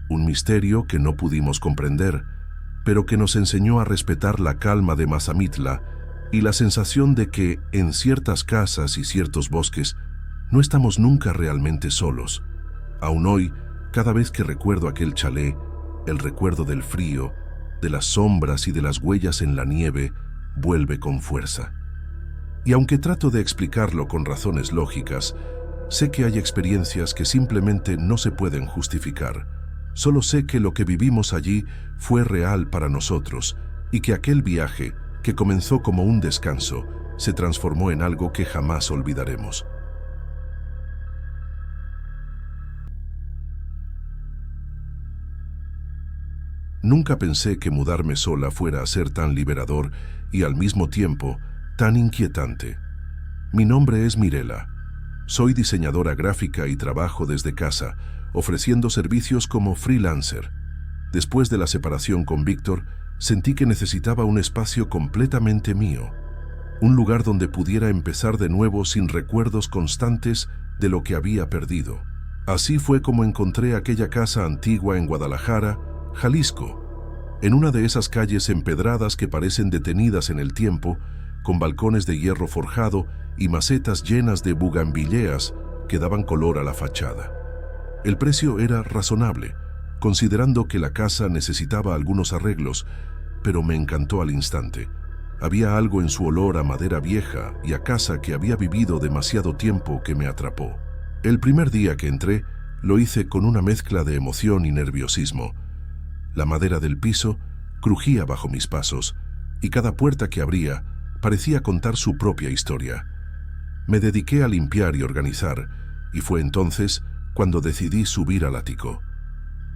un misterio que no pudimos comprender, pero que nos enseñó a respetar la calma de Mazamitla y la sensación de que, en ciertas casas y ciertos bosques, no estamos nunca realmente solos. Aún hoy, cada vez que recuerdo aquel chalet, el recuerdo del frío, de las sombras y de las huellas en la nieve, vuelve con fuerza. Y aunque trato de explicarlo con razones lógicas, sé que hay experiencias que simplemente no se pueden justificar. Solo sé que lo que vivimos allí fue real para nosotros y que aquel viaje, que comenzó como un descanso, se transformó en algo que jamás olvidaremos. Nunca pensé que mudarme sola fuera a ser tan liberador y al mismo tiempo tan inquietante. Mi nombre es Mirela. Soy diseñadora gráfica y trabajo desde casa, ofreciendo servicios como freelancer. Después de la separación con Víctor, sentí que necesitaba un espacio completamente mío, un lugar donde pudiera empezar de nuevo sin recuerdos constantes de lo que había perdido. Así fue como encontré aquella casa antigua en Guadalajara, Jalisco, en una de esas calles empedradas que parecen detenidas en el tiempo, con balcones de hierro forjado y macetas llenas de bugambileas que daban color a la fachada. El precio era razonable, considerando que la casa necesitaba algunos arreglos, pero me encantó al instante. Había algo en su olor a madera vieja y a casa que había vivido demasiado tiempo que me atrapó. El primer día que entré, lo hice con una mezcla de emoción y nerviosismo. La madera del piso crujía bajo mis pasos, y cada puerta que abría parecía contar su propia historia. Me dediqué a limpiar y organizar, y fue entonces cuando decidí subir al ático.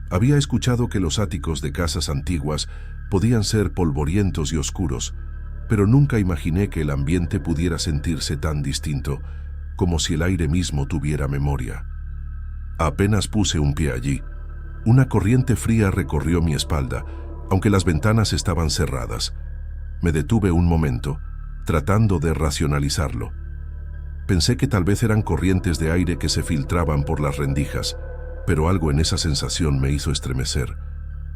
Había escuchado que los áticos de casas antiguas podían ser polvorientos y oscuros, pero nunca imaginé que el ambiente pudiera sentirse tan distinto, como si el aire mismo tuviera memoria. Apenas puse un pie allí, una corriente fría recorrió mi espalda, aunque las ventanas estaban cerradas. Me detuve un momento, tratando de racionalizarlo. Pensé que tal vez eran corrientes de aire que se filtraban por las rendijas, pero algo en esa sensación me hizo estremecer.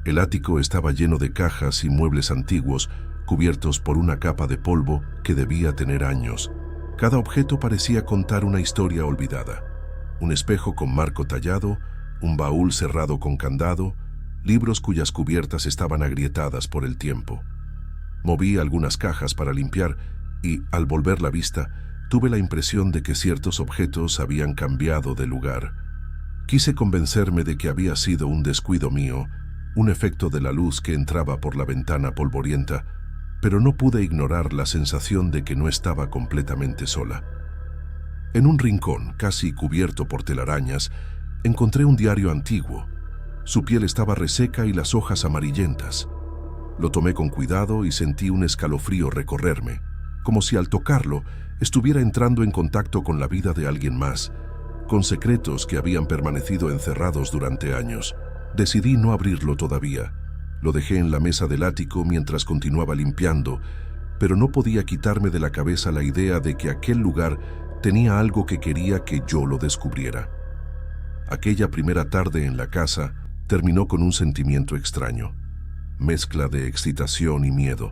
El ático estaba lleno de cajas y muebles antiguos, cubiertos por una capa de polvo que debía tener años. Cada objeto parecía contar una historia olvidada. Un espejo con marco tallado, un baúl cerrado con candado, libros cuyas cubiertas estaban agrietadas por el tiempo. Moví algunas cajas para limpiar y, al volver la vista, tuve la impresión de que ciertos objetos habían cambiado de lugar. Quise convencerme de que había sido un descuido mío, un efecto de la luz que entraba por la ventana polvorienta, pero no pude ignorar la sensación de que no estaba completamente sola. En un rincón, casi cubierto por telarañas, encontré un diario antiguo. Su piel estaba reseca y las hojas amarillentas. Lo tomé con cuidado y sentí un escalofrío recorrerme, como si al tocarlo estuviera entrando en contacto con la vida de alguien más, con secretos que habían permanecido encerrados durante años. Decidí no abrirlo todavía. Lo dejé en la mesa del ático mientras continuaba limpiando, pero no podía quitarme de la cabeza la idea de que aquel lugar tenía algo que quería que yo lo descubriera. Aquella primera tarde en la casa terminó con un sentimiento extraño, mezcla de excitación y miedo.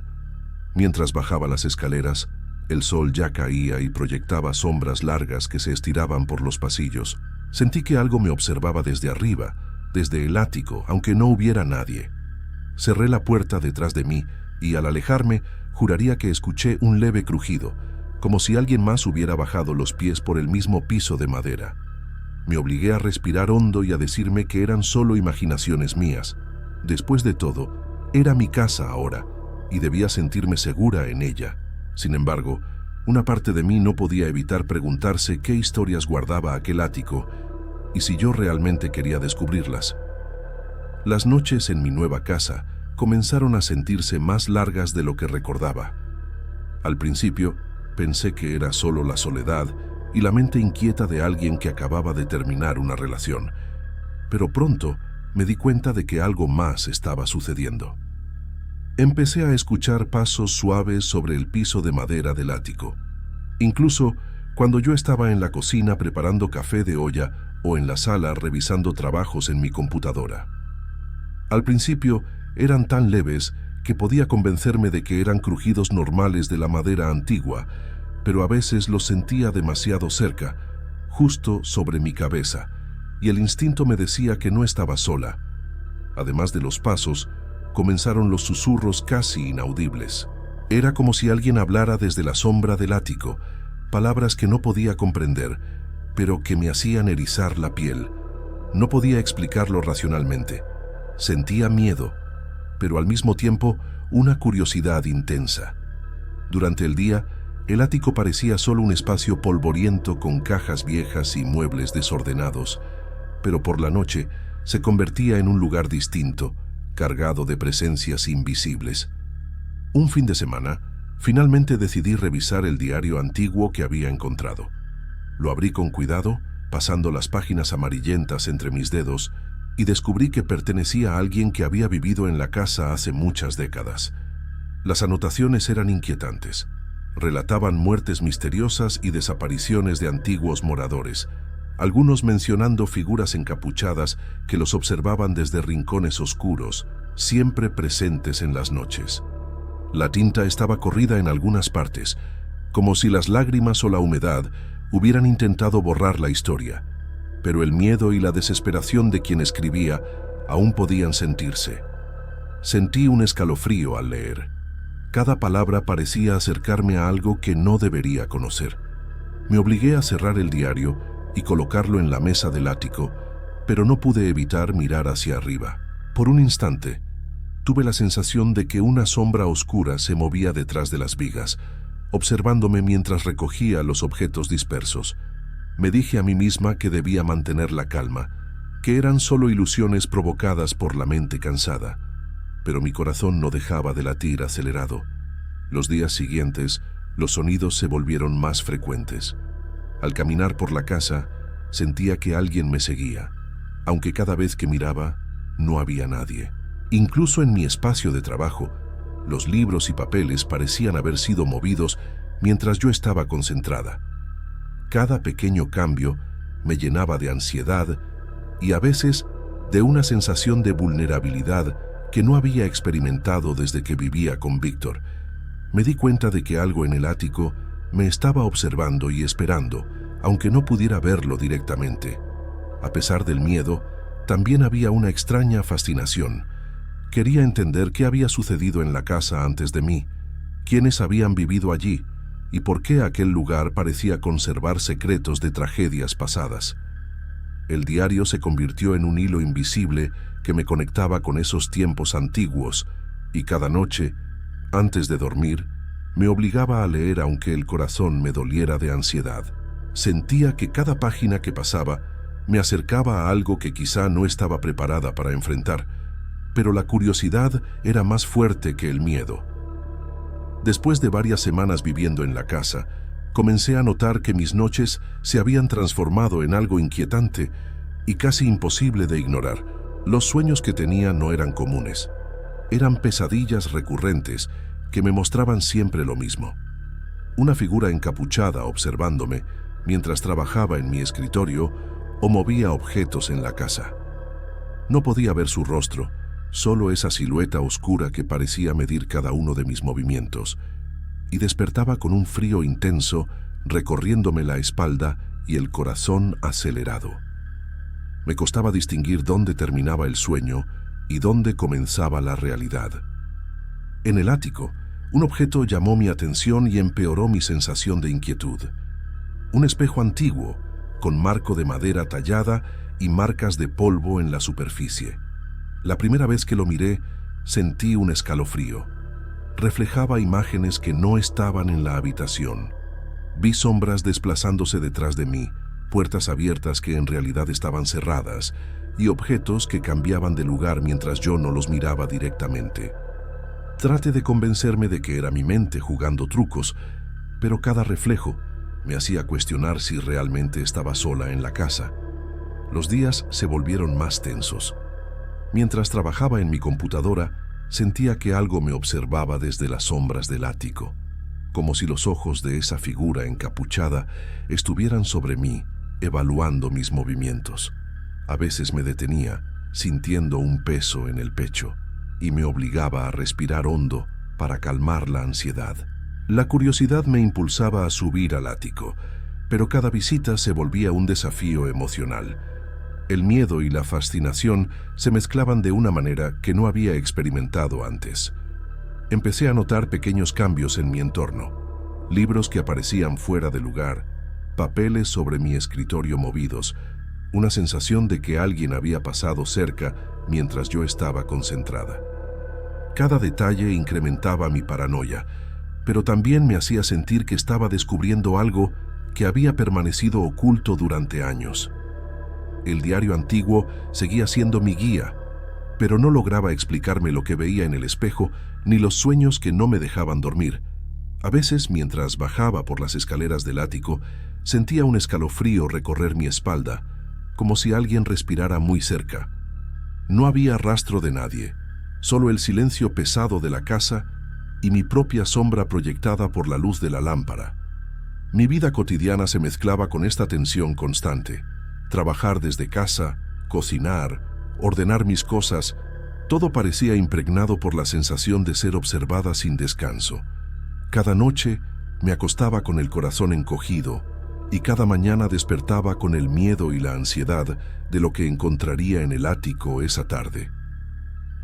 Mientras bajaba las escaleras, el sol ya caía y proyectaba sombras largas que se estiraban por los pasillos. Sentí que algo me observaba desde arriba, desde el ático, aunque no hubiera nadie. Cerré la puerta detrás de mí y al alejarme, juraría que escuché un leve crujido, como si alguien más hubiera bajado los pies por el mismo piso de madera. Me obligué a respirar hondo y a decirme que eran solo imaginaciones mías. Después de todo, era mi casa ahora, y debía sentirme segura en ella. Sin embargo, una parte de mí no podía evitar preguntarse qué historias guardaba aquel ático y si yo realmente quería descubrirlas. Las noches en mi nueva casa comenzaron a sentirse más largas de lo que recordaba. Al principio, pensé que era solo la soledad y la mente inquieta de alguien que acababa de terminar una relación, pero pronto me di cuenta de que algo más estaba sucediendo. Empecé a escuchar pasos suaves sobre el piso de madera del ático. Incluso cuando yo estaba en la cocina preparando café de olla o en la sala revisando trabajos en mi computadora. Al principio eran tan leves que podía convencerme de que eran crujidos normales de la madera antigua, pero a veces los sentía demasiado cerca, justo sobre mi cabeza, y el instinto me decía que no estaba sola. Además de los pasos, comenzaron los susurros casi inaudibles. Era como si alguien hablara desde la sombra del ático, palabras que no podía comprender, pero que me hacían erizar la piel. No podía explicarlo racionalmente. Sentía miedo, pero al mismo tiempo una curiosidad intensa. Durante el día, el ático parecía solo un espacio polvoriento con cajas viejas y muebles desordenados, pero por la noche se convertía en un lugar distinto, cargado de presencias invisibles. Un fin de semana, finalmente decidí revisar el diario antiguo que había encontrado. Lo abrí con cuidado, pasando las páginas amarillentas entre mis dedos, y descubrí que pertenecía a alguien que había vivido en la casa hace muchas décadas. Las anotaciones eran inquietantes. Relataban muertes misteriosas y desapariciones de antiguos moradores, algunos mencionando figuras encapuchadas que los observaban desde rincones oscuros, siempre presentes en las noches. La tinta estaba corrida en algunas partes, como si las lágrimas o la humedad hubieran intentado borrar la historia, pero el miedo y la desesperación de quien escribía aún podían sentirse. Sentí un escalofrío al leer. Cada palabra parecía acercarme a algo que no debería conocer. Me obligué a cerrar el diario y colocarlo en la mesa del ático, pero no pude evitar mirar hacia arriba. Por un instante, tuve la sensación de que una sombra oscura se movía detrás de las vigas, observándome mientras recogía los objetos dispersos. Me dije a mí misma que debía mantener la calma, que eran solo ilusiones provocadas por la mente cansada, pero mi corazón no dejaba de latir acelerado. Los días siguientes, los sonidos se volvieron más frecuentes. Al caminar por la casa, sentía que alguien me seguía, aunque cada vez que miraba, no había nadie. Incluso en mi espacio de trabajo, los libros y papeles parecían haber sido movidos mientras yo estaba concentrada. Cada pequeño cambio me llenaba de ansiedad y a veces de una sensación de vulnerabilidad que no había experimentado desde que vivía con Víctor. Me di cuenta de que algo en el ático me estaba observando y esperando, aunque no pudiera verlo directamente. A pesar del miedo, también había una extraña fascinación. Quería entender qué había sucedido en la casa antes de mí, quiénes habían vivido allí y por qué aquel lugar parecía conservar secretos de tragedias pasadas. El diario se convirtió en un hilo invisible que me conectaba con esos tiempos antiguos y cada noche, antes de dormir, me obligaba a leer aunque el corazón me doliera de ansiedad. Sentía que cada página que pasaba me acercaba a algo que quizá no estaba preparada para enfrentar, pero la curiosidad era más fuerte que el miedo. Después de varias semanas viviendo en la casa, Comencé a notar que mis noches se habían transformado en algo inquietante y casi imposible de ignorar. Los sueños que tenía no eran comunes. Eran pesadillas recurrentes que me mostraban siempre lo mismo. Una figura encapuchada observándome mientras trabajaba en mi escritorio o movía objetos en la casa. No podía ver su rostro, solo esa silueta oscura que parecía medir cada uno de mis movimientos, y despertaba con un frío intenso recorriéndome la espalda y el corazón acelerado. Me costaba distinguir dónde terminaba el sueño y dónde comenzaba la realidad. En el ático, un objeto llamó mi atención y empeoró mi sensación de inquietud. Un espejo antiguo, con marco de madera tallada y marcas de polvo en la superficie. La primera vez que lo miré, sentí un escalofrío. Reflejaba imágenes que no estaban en la habitación. Vi sombras desplazándose detrás de mí, puertas abiertas que en realidad estaban cerradas, y objetos que cambiaban de lugar mientras yo no los miraba directamente. Traté de convencerme de que era mi mente jugando trucos, pero cada reflejo me hacía cuestionar si realmente estaba sola en la casa. Los días se volvieron más tensos. Mientras trabajaba en mi computadora, sentía que algo me observaba desde las sombras del ático, como si los ojos de esa figura encapuchada estuvieran sobre mí, evaluando mis movimientos. A veces me detenía, sintiendo un peso en el pecho, y me obligaba a respirar hondo para calmar la ansiedad. La curiosidad me impulsaba a subir al ático, pero cada visita se volvía un desafío emocional. El miedo y la fascinación se mezclaban de una manera que no había experimentado antes. Empecé a notar pequeños cambios en mi entorno. Libros que aparecían fuera de lugar, papeles sobre mi escritorio movidos, una sensación de que alguien había pasado cerca mientras yo estaba concentrada. Cada detalle incrementaba mi paranoia, pero también me hacía sentir que estaba descubriendo algo que había permanecido oculto durante años. El diario antiguo seguía siendo mi guía, pero no lograba explicarme lo que veía en el espejo ni los sueños que no me dejaban dormir. A veces, mientras bajaba por las escaleras del ático, sentía un escalofrío recorrer mi espalda, como si alguien respirara muy cerca. No había rastro de nadie, solo el silencio pesado de la casa y mi propia sombra proyectada por la luz de la lámpara. Mi vida cotidiana se mezclaba con esta tensión constante. Trabajar desde casa, cocinar, ordenar mis cosas, todo parecía impregnado por la sensación de ser observada sin descanso. Cada noche me acostaba con el corazón encogido y cada mañana despertaba con el miedo y la ansiedad de lo que encontraría en el ático esa tarde.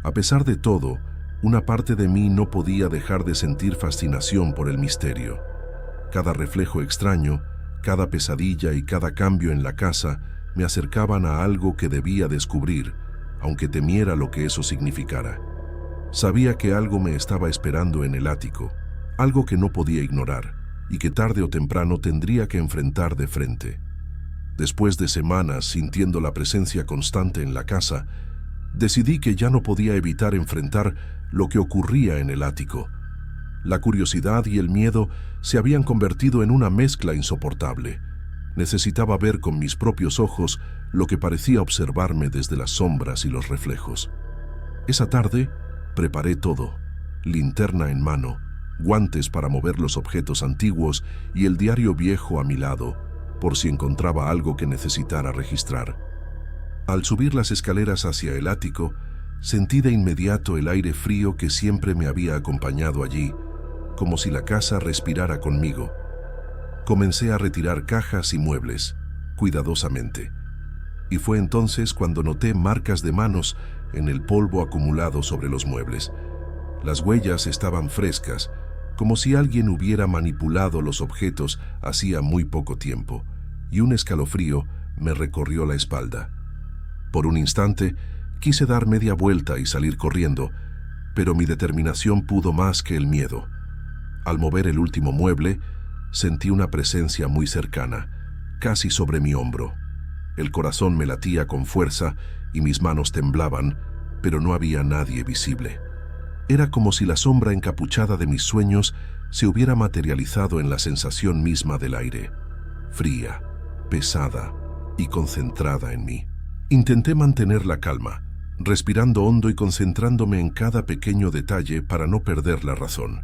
A pesar de todo, una parte de mí no podía dejar de sentir fascinación por el misterio. Cada reflejo extraño, cada pesadilla y cada cambio en la casa me acercaban a algo que debía descubrir, aunque temiera lo que eso significara. Sabía que algo me estaba esperando en el ático, algo que no podía ignorar y que tarde o temprano tendría que enfrentar de frente. Después de semanas sintiendo la presencia constante en la casa, decidí que ya no podía evitar enfrentar lo que ocurría en el ático. La curiosidad y el miedo se habían convertido en una mezcla insoportable. Necesitaba ver con mis propios ojos lo que parecía observarme desde las sombras y los reflejos. Esa tarde preparé todo, linterna en mano, guantes para mover los objetos antiguos y el diario viejo a mi lado, por si encontraba algo que necesitara registrar. Al subir las escaleras hacia el ático, sentí de inmediato el aire frío que siempre me había acompañado allí, como si la casa respirara conmigo. Comencé a retirar cajas y muebles, cuidadosamente, y fue entonces cuando noté marcas de manos en el polvo acumulado sobre los muebles. Las huellas estaban frescas, como si alguien hubiera manipulado los objetos hacía muy poco tiempo, y un escalofrío me recorrió la espalda. Por un instante, quise dar media vuelta y salir corriendo, pero mi determinación pudo más que el miedo. Al mover el último mueble, sentí una presencia muy cercana, casi sobre mi hombro. El corazón me latía con fuerza y mis manos temblaban, pero no había nadie visible. Era como si la sombra encapuchada de mis sueños se hubiera materializado en la sensación misma del aire, fría, pesada y concentrada en mí. Intenté mantener la calma, respirando hondo y concentrándome en cada pequeño detalle para no perder la razón.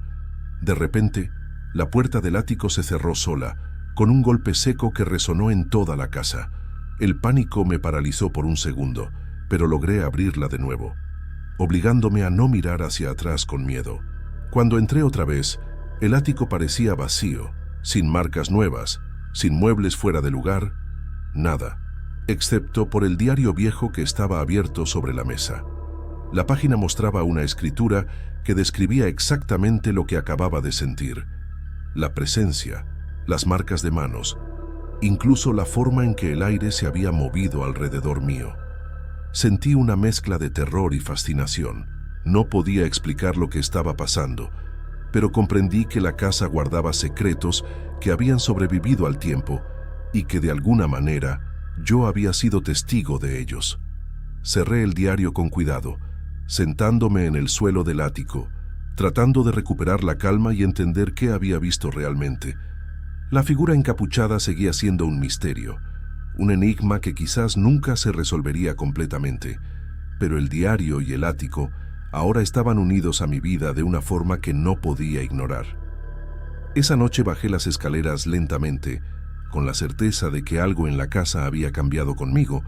De repente, la puerta del ático se cerró sola, con un golpe seco que resonó en toda la casa. El pánico me paralizó por un segundo, pero logré abrirla de nuevo, obligándome a no mirar hacia atrás con miedo. Cuando entré otra vez, el ático parecía vacío, sin marcas nuevas, sin muebles fuera de lugar, nada, excepto por el diario viejo que estaba abierto sobre la mesa. La página mostraba una escritura que describía exactamente lo que acababa de sentir: la presencia, las marcas de manos, incluso la forma en que el aire se había movido alrededor mío. Sentí una mezcla de terror y fascinación. No podía explicar lo que estaba pasando, pero comprendí que la casa guardaba secretos que habían sobrevivido al tiempo y que de alguna manera yo había sido testigo de ellos. Cerré el diario con cuidado, sentándome en el suelo del ático, tratando de recuperar la calma y entender qué había visto realmente. La figura encapuchada seguía siendo un misterio, un enigma que quizás nunca se resolvería completamente, pero el diario y el ático ahora estaban unidos a mi vida de una forma que no podía ignorar. Esa noche bajé las escaleras lentamente, con la certeza de que algo en la casa había cambiado conmigo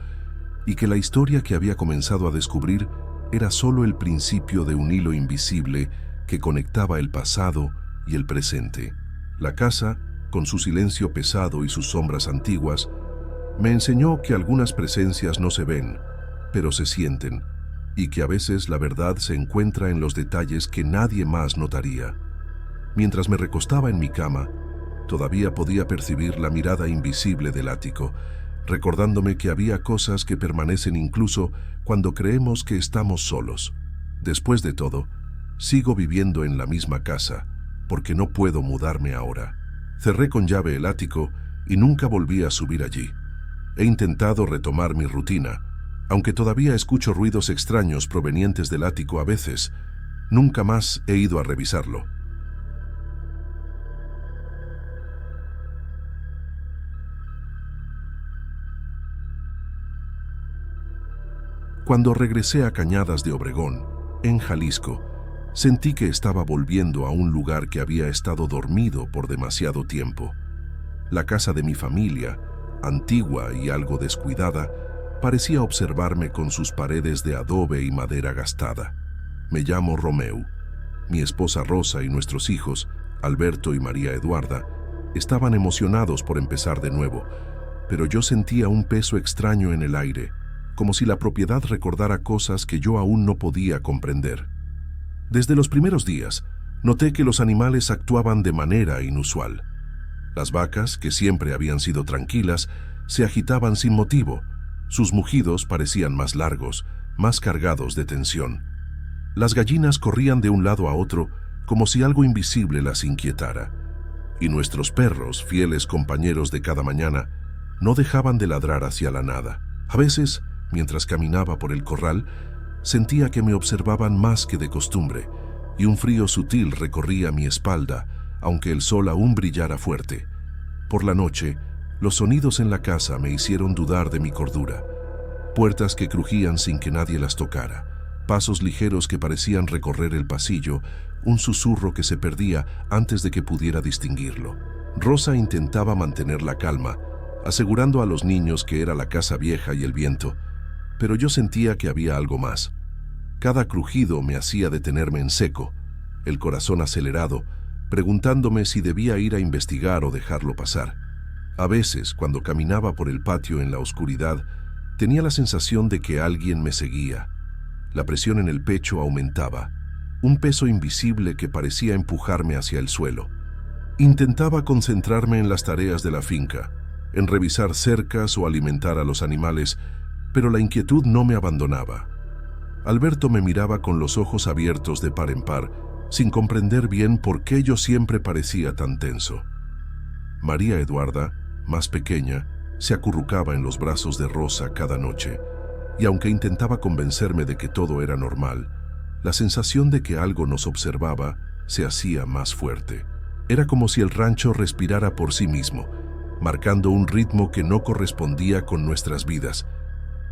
y que la historia que había comenzado a descubrir era solo el principio de un hilo invisible que conectaba el pasado y el presente. La casa, con su silencio pesado y sus sombras antiguas, me enseñó que algunas presencias no se ven, pero se sienten, y que a veces la verdad se encuentra en los detalles que nadie más notaría. Mientras me recostaba en mi cama, todavía podía percibir la mirada invisible del ático, recordándome que había cosas que permanecen incluso cuando creemos que estamos solos. Después de todo, sigo viviendo en la misma casa, porque no puedo mudarme ahora. Cerré con llave el ático y nunca volví a subir allí. He intentado retomar mi rutina, aunque todavía escucho ruidos extraños provenientes del ático a veces. Nunca más he ido a revisarlo. Cuando regresé a Cañadas de Obregón, en Jalisco, sentí que estaba volviendo a un lugar que había estado dormido por demasiado tiempo. La casa de mi familia, antigua y algo descuidada, parecía observarme con sus paredes de adobe y madera gastada. Me llamo Romeu. Mi esposa Rosa y nuestros hijos, Alberto y María Eduarda, estaban emocionados por empezar de nuevo, pero yo sentía un peso extraño en el aire, como si la propiedad recordara cosas que yo aún no podía comprender. Desde los primeros días, noté que los animales actuaban de manera inusual. Las vacas, que siempre habían sido tranquilas, se agitaban sin motivo. Sus mugidos parecían más largos, más cargados de tensión. Las gallinas corrían de un lado a otro como si algo invisible las inquietara. Y nuestros perros, fieles compañeros de cada mañana, no dejaban de ladrar hacia la nada. A veces, mientras caminaba por el corral, sentía que me observaban más que de costumbre, y un frío sutil recorría mi espalda, aunque el sol aún brillara fuerte. Por la noche, los sonidos en la casa me hicieron dudar de mi cordura. Puertas que crujían sin que nadie las tocara, pasos ligeros que parecían recorrer el pasillo, un susurro que se perdía antes de que pudiera distinguirlo. Rosa intentaba mantener la calma, asegurando a los niños que era la casa vieja y el viento, pero yo sentía que había algo más. Cada crujido me hacía detenerme en seco, el corazón acelerado, preguntándome si debía ir a investigar o dejarlo pasar. A veces, cuando caminaba por el patio en la oscuridad, tenía la sensación de que alguien me seguía. La presión en el pecho aumentaba, un peso invisible que parecía empujarme hacia el suelo. Intentaba concentrarme en las tareas de la finca, en revisar cercas o alimentar a los animales, pero la inquietud no me abandonaba. Alberto me miraba con los ojos abiertos de par en par, sin comprender bien por qué yo siempre parecía tan tenso. María Eduarda, más pequeña, se acurrucaba en los brazos de Rosa cada noche, y aunque intentaba convencerme de que todo era normal, la sensación de que algo nos observaba se hacía más fuerte. Era como si el rancho respirara por sí mismo, marcando un ritmo que no correspondía con nuestras vidas.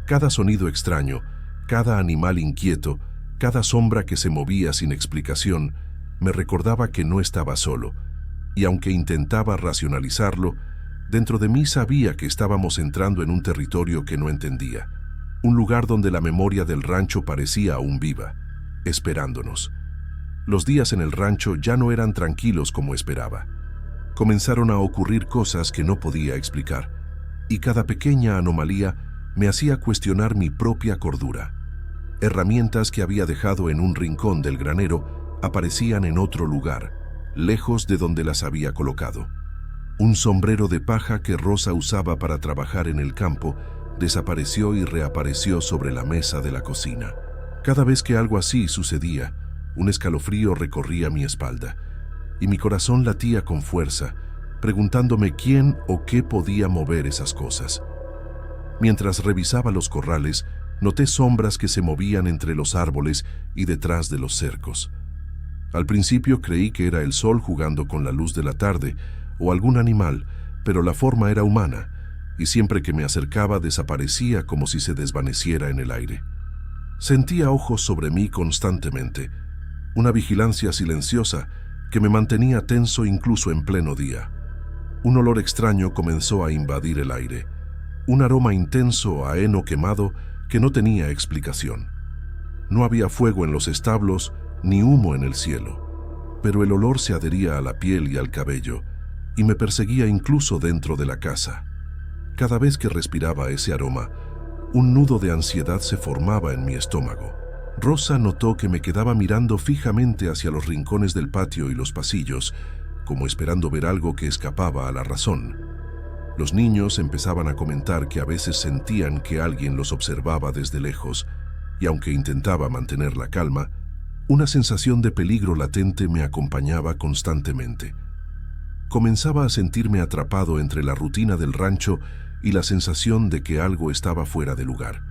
Cada sonido extraño, cada animal inquieto, cada sombra que se movía sin explicación, me recordaba que no estaba solo, y aunque intentaba racionalizarlo, dentro de mí sabía que estábamos entrando en un territorio que no entendía, un lugar donde la memoria del rancho parecía aún viva, esperándonos. Los días en el rancho ya no eran tranquilos como esperaba. Comenzaron a ocurrir cosas que no podía explicar, y cada pequeña anomalía me hacía cuestionar mi propia cordura. Herramientas que había dejado en un rincón del granero aparecían en otro lugar, lejos de donde las había colocado. Un sombrero de paja que Rosa usaba para trabajar en el campo desapareció y reapareció sobre la mesa de la cocina. Cada vez que algo así sucedía, un escalofrío recorría mi espalda, y mi corazón latía con fuerza, preguntándome quién o qué podía mover esas cosas. Mientras revisaba los corrales, noté sombras que se movían entre los árboles y detrás de los cercos. Al principio creí que era el sol jugando con la luz de la tarde o algún animal, pero la forma era humana, y siempre que me acercaba desaparecía como si se desvaneciera en el aire. Sentía ojos sobre mí constantemente, una vigilancia silenciosa que me mantenía tenso incluso en pleno día. Un olor extraño comenzó a invadir el aire, un aroma intenso a heno quemado que no tenía explicación. No había fuego en los establos ni humo en el cielo, pero el olor se adhería a la piel y al cabello y me perseguía incluso dentro de la casa. Cada vez que respiraba ese aroma, un nudo de ansiedad se formaba en mi estómago. Rosa notó que me quedaba mirando fijamente hacia los rincones del patio y los pasillos, como esperando ver algo que escapaba a la razón. Los niños empezaban a comentar que a veces sentían que alguien los observaba desde lejos, y aunque intentaba mantener la calma, una sensación de peligro latente me acompañaba constantemente. Comenzaba a sentirme atrapado entre la rutina del rancho y la sensación de que algo estaba fuera de lugar.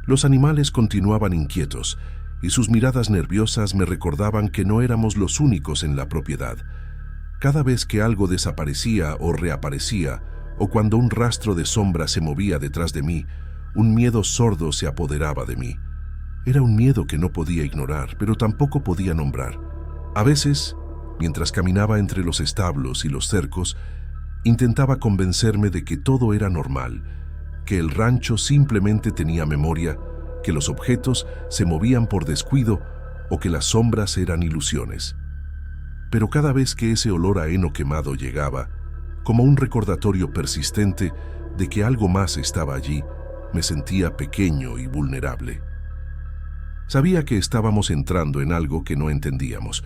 Los animales continuaban inquietos, y sus miradas nerviosas me recordaban que no éramos los únicos en la propiedad. Cada vez que algo desaparecía o reaparecía, o cuando un rastro de sombra se movía detrás de mí, un miedo sordo se apoderaba de mí. Era un miedo que no podía ignorar, pero tampoco podía nombrar. A veces, mientras caminaba entre los establos y los cercos, intentaba convencerme de que todo era normal, que el rancho simplemente tenía memoria, que los objetos se movían por descuido o que las sombras eran ilusiones. Pero cada vez que ese olor a heno quemado llegaba, como un recordatorio persistente de que algo más estaba allí, me sentía pequeño y vulnerable. Sabía que estábamos entrando en algo que no entendíamos,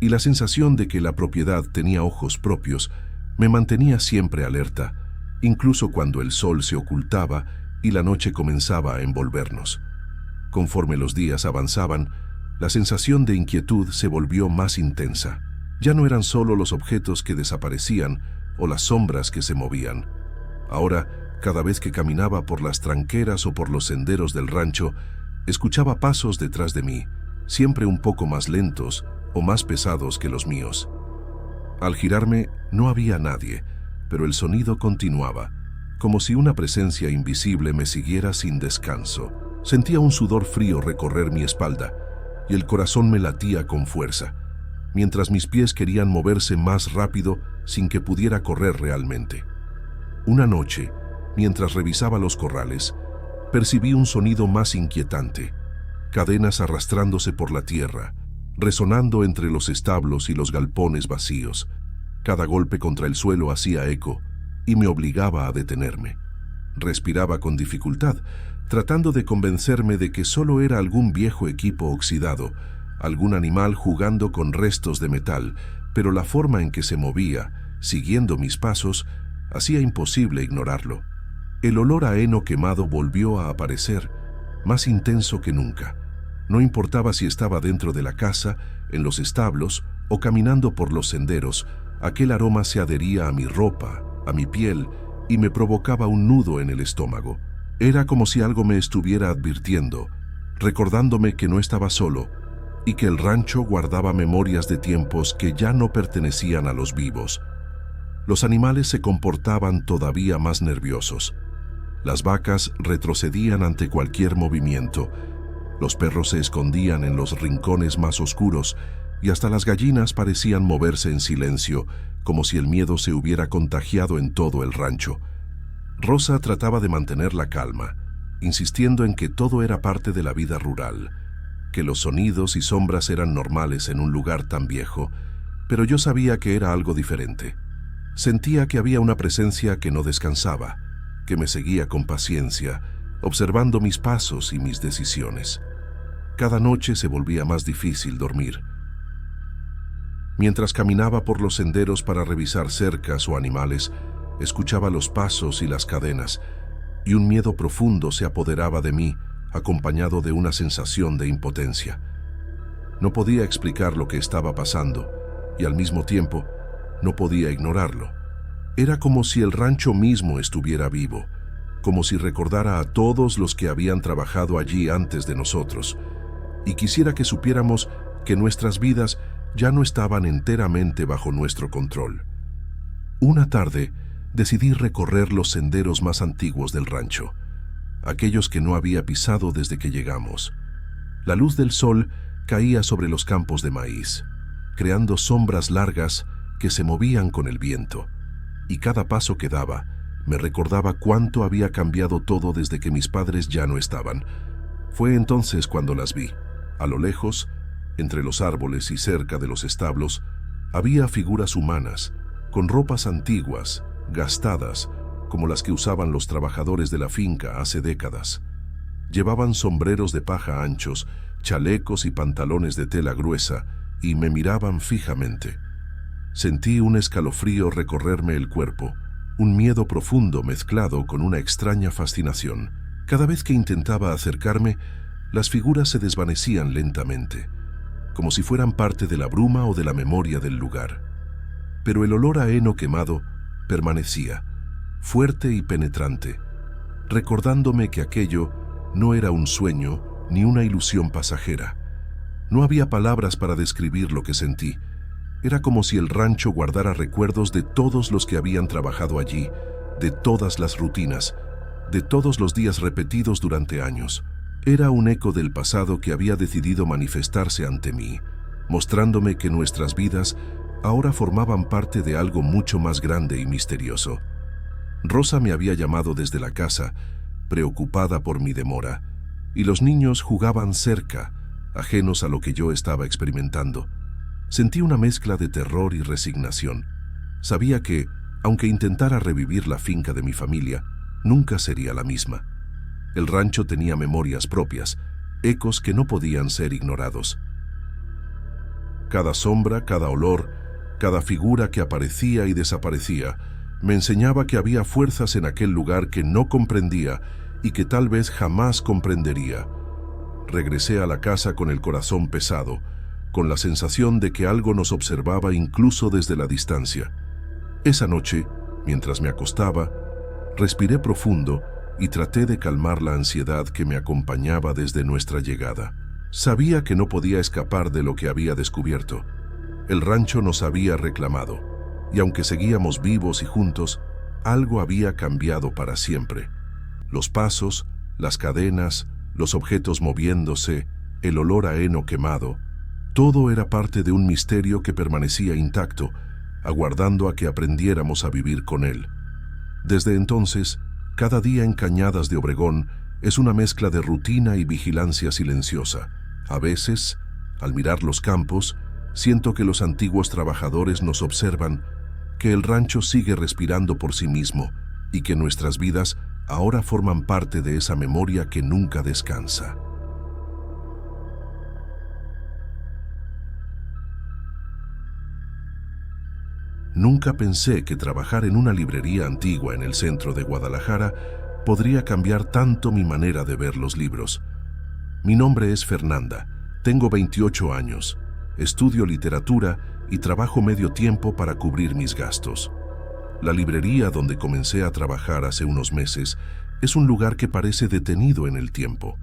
y la sensación de que la propiedad tenía ojos propios me mantenía siempre alerta, incluso cuando el sol se ocultaba y la noche comenzaba a envolvernos. Conforme los días avanzaban, la sensación de inquietud se volvió más intensa. Ya no eran solo los objetos que desaparecían o las sombras que se movían. Ahora, cada vez que caminaba por las tranqueras o por los senderos del rancho, escuchaba pasos detrás de mí, siempre un poco más lentos o más pesados que los míos. Al girarme, no había nadie, pero el sonido continuaba, como si una presencia invisible me siguiera sin descanso. Sentía un sudor frío recorrer mi espalda, y el corazón me latía con fuerza, mientras mis pies querían moverse más rápido sin que pudiera correr realmente. Una noche, mientras revisaba los corrales, percibí un sonido más inquietante, cadenas arrastrándose por la tierra, resonando entre los establos y los galpones vacíos. Cada golpe contra el suelo hacía eco y me obligaba a detenerme. Respiraba con dificultad, tratando de convencerme de que solo era algún viejo equipo oxidado, algún animal jugando con restos de metal, pero la forma en que se movía, siguiendo mis pasos, hacía imposible ignorarlo. El olor a heno quemado volvió a aparecer, más intenso que nunca. No importaba si estaba dentro de la casa, en los establos o caminando por los senderos, aquel aroma se adhería a mi ropa, a mi piel, y me provocaba un nudo en el estómago. Era como si algo me estuviera advirtiendo, recordándome que no estaba solo, y que el rancho guardaba memorias de tiempos que ya no pertenecían a los vivos. Los animales se comportaban todavía más nerviosos. Las vacas retrocedían ante cualquier movimiento, los perros se escondían en los rincones más oscuros y hasta las gallinas parecían moverse en silencio, como si el miedo se hubiera contagiado en todo el rancho. Rosa trataba de mantener la calma, insistiendo en que todo era parte de la vida rural, que los sonidos y sombras eran normales en un lugar tan viejo, pero yo sabía que era algo diferente. Sentía que había una presencia que no descansaba, que me seguía con paciencia, observando mis pasos y mis decisiones. Cada noche se volvía más difícil dormir. Mientras caminaba por los senderos para revisar cercas o animales, escuchaba los pasos y las cadenas, y un miedo profundo se apoderaba de mí, acompañado de una sensación de impotencia. No podía explicar lo que estaba pasando, y al mismo tiempo, no podía ignorarlo. Era como si el rancho mismo estuviera vivo, como si recordara a todos los que habían trabajado allí antes de nosotros, y quisiera que supiéramos que nuestras vidas ya no estaban enteramente bajo nuestro control. Una tarde, decidí recorrer los senderos más antiguos del rancho, aquellos que no había pisado desde que llegamos. La luz del sol caía sobre los campos de maíz, creando sombras largas que se movían con el viento, y cada paso que daba me recordaba cuánto había cambiado todo desde que mis padres ya no estaban. Fue entonces cuando las vi. A lo lejos, entre los árboles y cerca de los establos, había figuras humanas, con ropas antiguas, gastadas, como las que usaban los trabajadores de la finca hace décadas. Llevaban sombreros de paja anchos, chalecos y pantalones de tela gruesa, y me miraban fijamente. Sentí un escalofrío recorrerme el cuerpo, un miedo profundo mezclado con una extraña fascinación. Cada vez que intentaba acercarme, las figuras se desvanecían lentamente, como si fueran parte de la bruma o de la memoria del lugar. Pero el olor a heno quemado permanecía, fuerte y penetrante, recordándome que aquello no era un sueño ni una ilusión pasajera. No había palabras para describir lo que sentí. Era como si el rancho guardara recuerdos de todos los que habían trabajado allí, de todas las rutinas, de todos los días repetidos durante años. Era un eco del pasado que había decidido manifestarse ante mí, mostrándome que nuestras vidas ahora formaban parte de algo mucho más grande y misterioso. Rosa me había llamado desde la casa, preocupada por mi demora, y los niños jugaban cerca, ajenos a lo que yo estaba experimentando. Sentí una mezcla de terror y resignación. Sabía que, aunque intentara revivir la finca de mi familia, nunca sería la misma. El rancho tenía memorias propias, ecos que no podían ser ignorados. Cada sombra, cada olor, cada figura que aparecía y desaparecía, me enseñaba que había fuerzas en aquel lugar que no comprendía y que tal vez jamás comprendería. Regresé a la casa con el corazón pesado, con la sensación de que algo nos observaba incluso desde la distancia. Esa noche, mientras me acostaba, respiré profundo y traté de calmar la ansiedad que me acompañaba desde nuestra llegada. Sabía que no podía escapar de lo que había descubierto. El rancho nos había reclamado, y aunque seguíamos vivos y juntos, algo había cambiado para siempre. Los pasos, las cadenas, los objetos moviéndose, el olor a heno quemado, todo era parte de un misterio que permanecía intacto, aguardando a que aprendiéramos a vivir con él. Desde entonces, cada día en Cañadas de Obregón es una mezcla de rutina y vigilancia silenciosa. A veces, al mirar los campos, siento que los antiguos trabajadores nos observan, que el rancho sigue respirando por sí mismo y que nuestras vidas ahora forman parte de esa memoria que nunca descansa. Nunca pensé que trabajar en una librería antigua en el centro de Guadalajara podría cambiar tanto mi manera de ver los libros. Mi nombre es Fernanda, tengo 28 años, estudio literatura y trabajo medio tiempo para cubrir mis gastos. La librería donde comencé a trabajar hace unos meses es un lugar que parece detenido en el tiempo.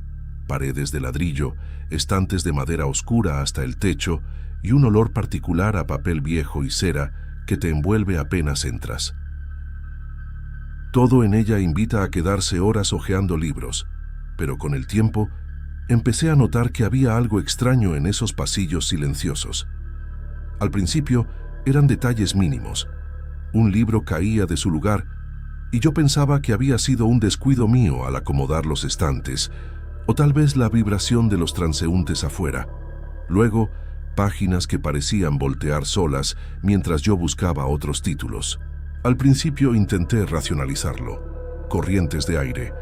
paredes de ladrillo, estantes de madera oscura hasta el techo y un olor particular a papel viejo y cera que te envuelve apenas entras. Todo en ella invita a quedarse horas hojeando libros, pero con el tiempo empecé a notar que había algo extraño en esos pasillos silenciosos. Al principio eran detalles mínimos. Un libro caía de su lugar y yo pensaba que había sido un descuido mío al acomodar los estantes, o tal vez la vibración de los transeúntes afuera. Luego, páginas que parecían voltear solas mientras yo buscaba otros títulos. Al principio intenté racionalizarlo. Corrientes de aire,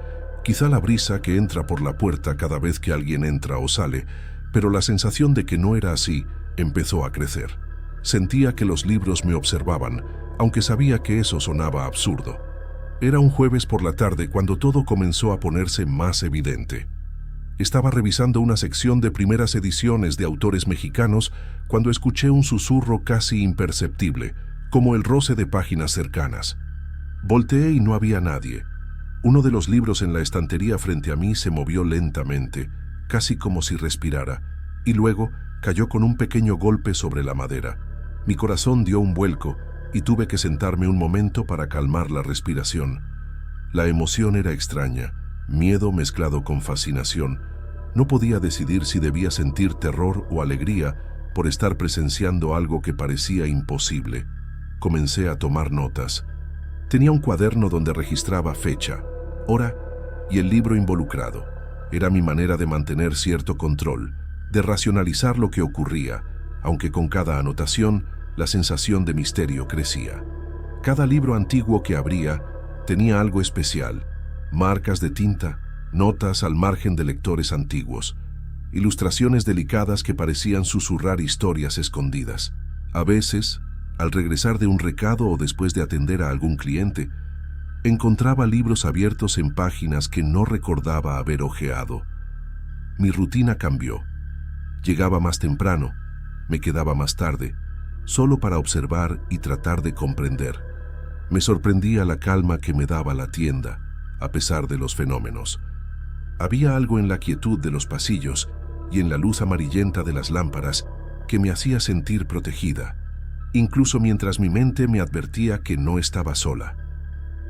quizá la brisa que entra por la puerta cada vez que alguien entra o sale, pero la sensación de que no era así empezó a crecer. Sentía que los libros me observaban, aunque sabía que eso sonaba absurdo. Era un jueves por la tarde cuando todo comenzó a ponerse más evidente. Estaba revisando una sección de primeras ediciones de autores mexicanos cuando escuché un susurro casi imperceptible, como el roce de páginas cercanas. Volteé y no había nadie. Uno de los libros en la estantería frente a mí se movió lentamente, casi como si respirara, y luego cayó con un pequeño golpe sobre la madera. Mi corazón dio un vuelco y tuve que sentarme un momento para calmar la respiración. La emoción era extraña, miedo mezclado con fascinación. No podía decidir si debía sentir terror o alegría por estar presenciando algo que parecía imposible. Comencé a tomar notas. Tenía un cuaderno donde registraba fecha, hora y el libro involucrado. Era mi manera de mantener cierto control, de racionalizar lo que ocurría, aunque con cada anotación la sensación de misterio crecía. Cada libro antiguo que abría tenía algo especial: marcas de tinta, notas al margen de lectores antiguos, ilustraciones delicadas que parecían susurrar historias escondidas. A veces, al regresar de un recado o después de atender a algún cliente, encontraba libros abiertos en páginas que no recordaba haber hojeado. Mi rutina cambió. Llegaba más temprano, me quedaba más tarde, solo para observar y tratar de comprender. Me sorprendía la calma que me daba la tienda, a pesar de los fenómenos. Había algo en la quietud de los pasillos y en la luz amarillenta de las lámparas que me hacía sentir protegida, incluso mientras mi mente me advertía que no estaba sola.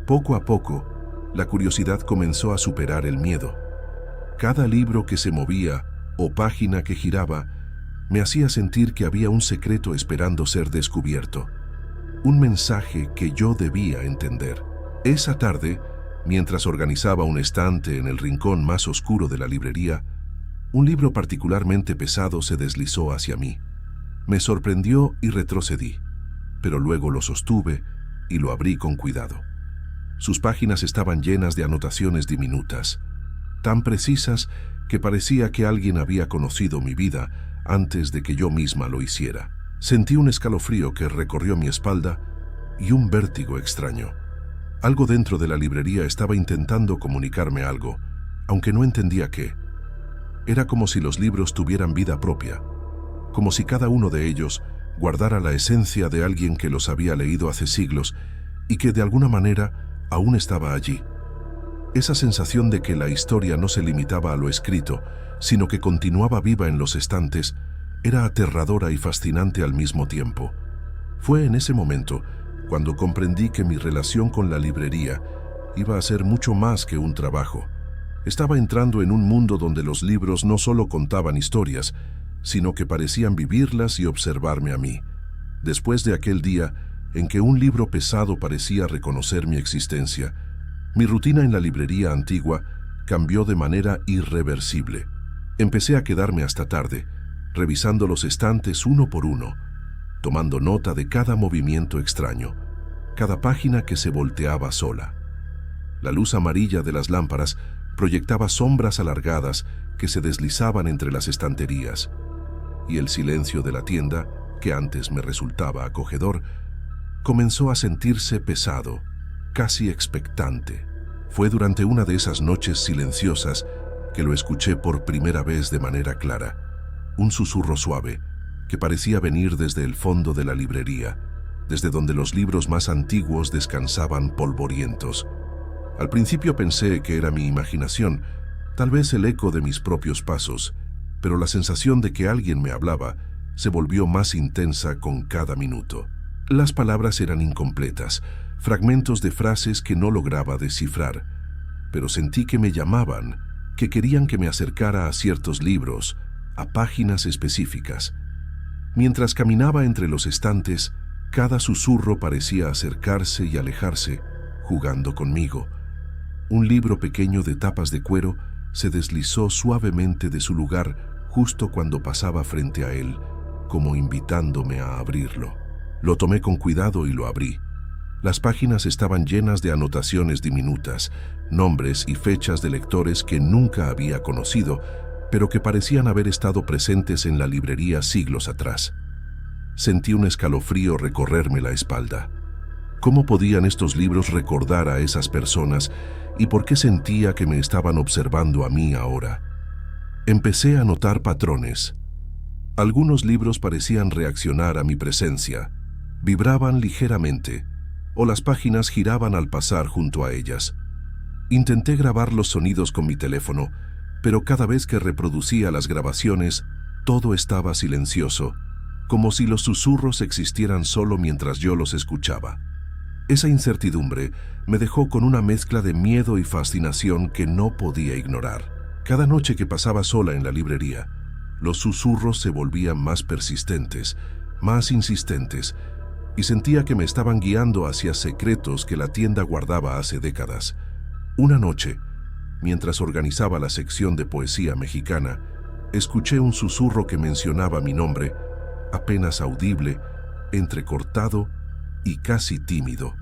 Poco a poco, la curiosidad comenzó a superar el miedo. Cada libro que se movía o página que giraba me hacía sentir que había un secreto esperando ser descubierto, un mensaje que yo debía entender. Esa tarde, mientras organizaba un estante en el rincón más oscuro de la librería, un libro particularmente pesado se deslizó hacia mí. Me sorprendió y retrocedí, pero luego lo sostuve y lo abrí con cuidado. Sus páginas estaban llenas de anotaciones diminutas, tan precisas que parecía que alguien había conocido mi vida antes de que yo misma lo hiciera. Sentí un escalofrío que recorrió mi espalda y un vértigo extraño. Algo dentro de la librería estaba intentando comunicarme algo, aunque no entendía qué. Era como si los libros tuvieran vida propia, como si cada uno de ellos guardara la esencia de alguien que los había leído hace siglos y que de alguna manera aún estaba allí. Esa sensación de que la historia no se limitaba a lo escrito, sino que continuaba viva en los estantes, era aterradora y fascinante al mismo tiempo. Fue en ese momento cuando comprendí que mi relación con la librería iba a ser mucho más que un trabajo. Estaba entrando en un mundo donde los libros no solo contaban historias, sino que parecían vivirlas y observarme a mí. Después de aquel día en que un libro pesado parecía reconocer mi existencia, mi rutina en la librería antigua cambió de manera irreversible. Empecé a quedarme hasta tarde, revisando los estantes uno por uno, tomando nota de cada movimiento extraño, cada página que se volteaba sola. La luz amarilla de las lámparas proyectaba sombras alargadas que se deslizaban entre las estanterías, y el silencio de la tienda, que antes me resultaba acogedor, comenzó a sentirse pesado, casi expectante. Fue durante una de esas noches silenciosas que lo escuché por primera vez de manera clara, un susurro suave que parecía venir desde el fondo de la librería, desde donde los libros más antiguos descansaban polvorientos. Al principio pensé que era mi imaginación, Tal vez el eco de mis propios pasos, pero la sensación de que alguien me hablaba se volvió más intensa con cada minuto. Las palabras eran incompletas, fragmentos de frases que no lograba descifrar, pero sentí que me llamaban, que querían que me acercara a ciertos libros, a páginas específicas. Mientras caminaba entre los estantes, cada susurro parecía acercarse y alejarse, jugando conmigo. Un libro pequeño de tapas de cuero se deslizó suavemente de su lugar justo cuando pasaba frente a él, como invitándome a abrirlo. Lo tomé con cuidado y lo abrí. Las páginas estaban llenas de anotaciones diminutas, nombres y fechas de lectores que nunca había conocido, pero que parecían haber estado presentes en la librería siglos atrás. Sentí un escalofrío recorrerme la espalda. ¿Cómo podían estos libros recordar a esas personas y por qué sentía que me estaban observando a mí ahora? Empecé a notar patrones. Algunos libros parecían reaccionar a mi presencia, vibraban ligeramente, o las páginas giraban al pasar junto a ellas. Intenté grabar los sonidos con mi teléfono, pero cada vez que reproducía las grabaciones, todo estaba silencioso, como si los susurros existieran solo mientras yo los escuchaba. Esa incertidumbre me dejó con una mezcla de miedo y fascinación que no podía ignorar. Cada noche que pasaba sola en la librería, los susurros se volvían más persistentes, más insistentes, y sentía que me estaban guiando hacia secretos que la tienda guardaba hace décadas. Una noche, mientras organizaba la sección de poesía mexicana, escuché un susurro que mencionaba mi nombre, apenas audible, entrecortado y casi tímido.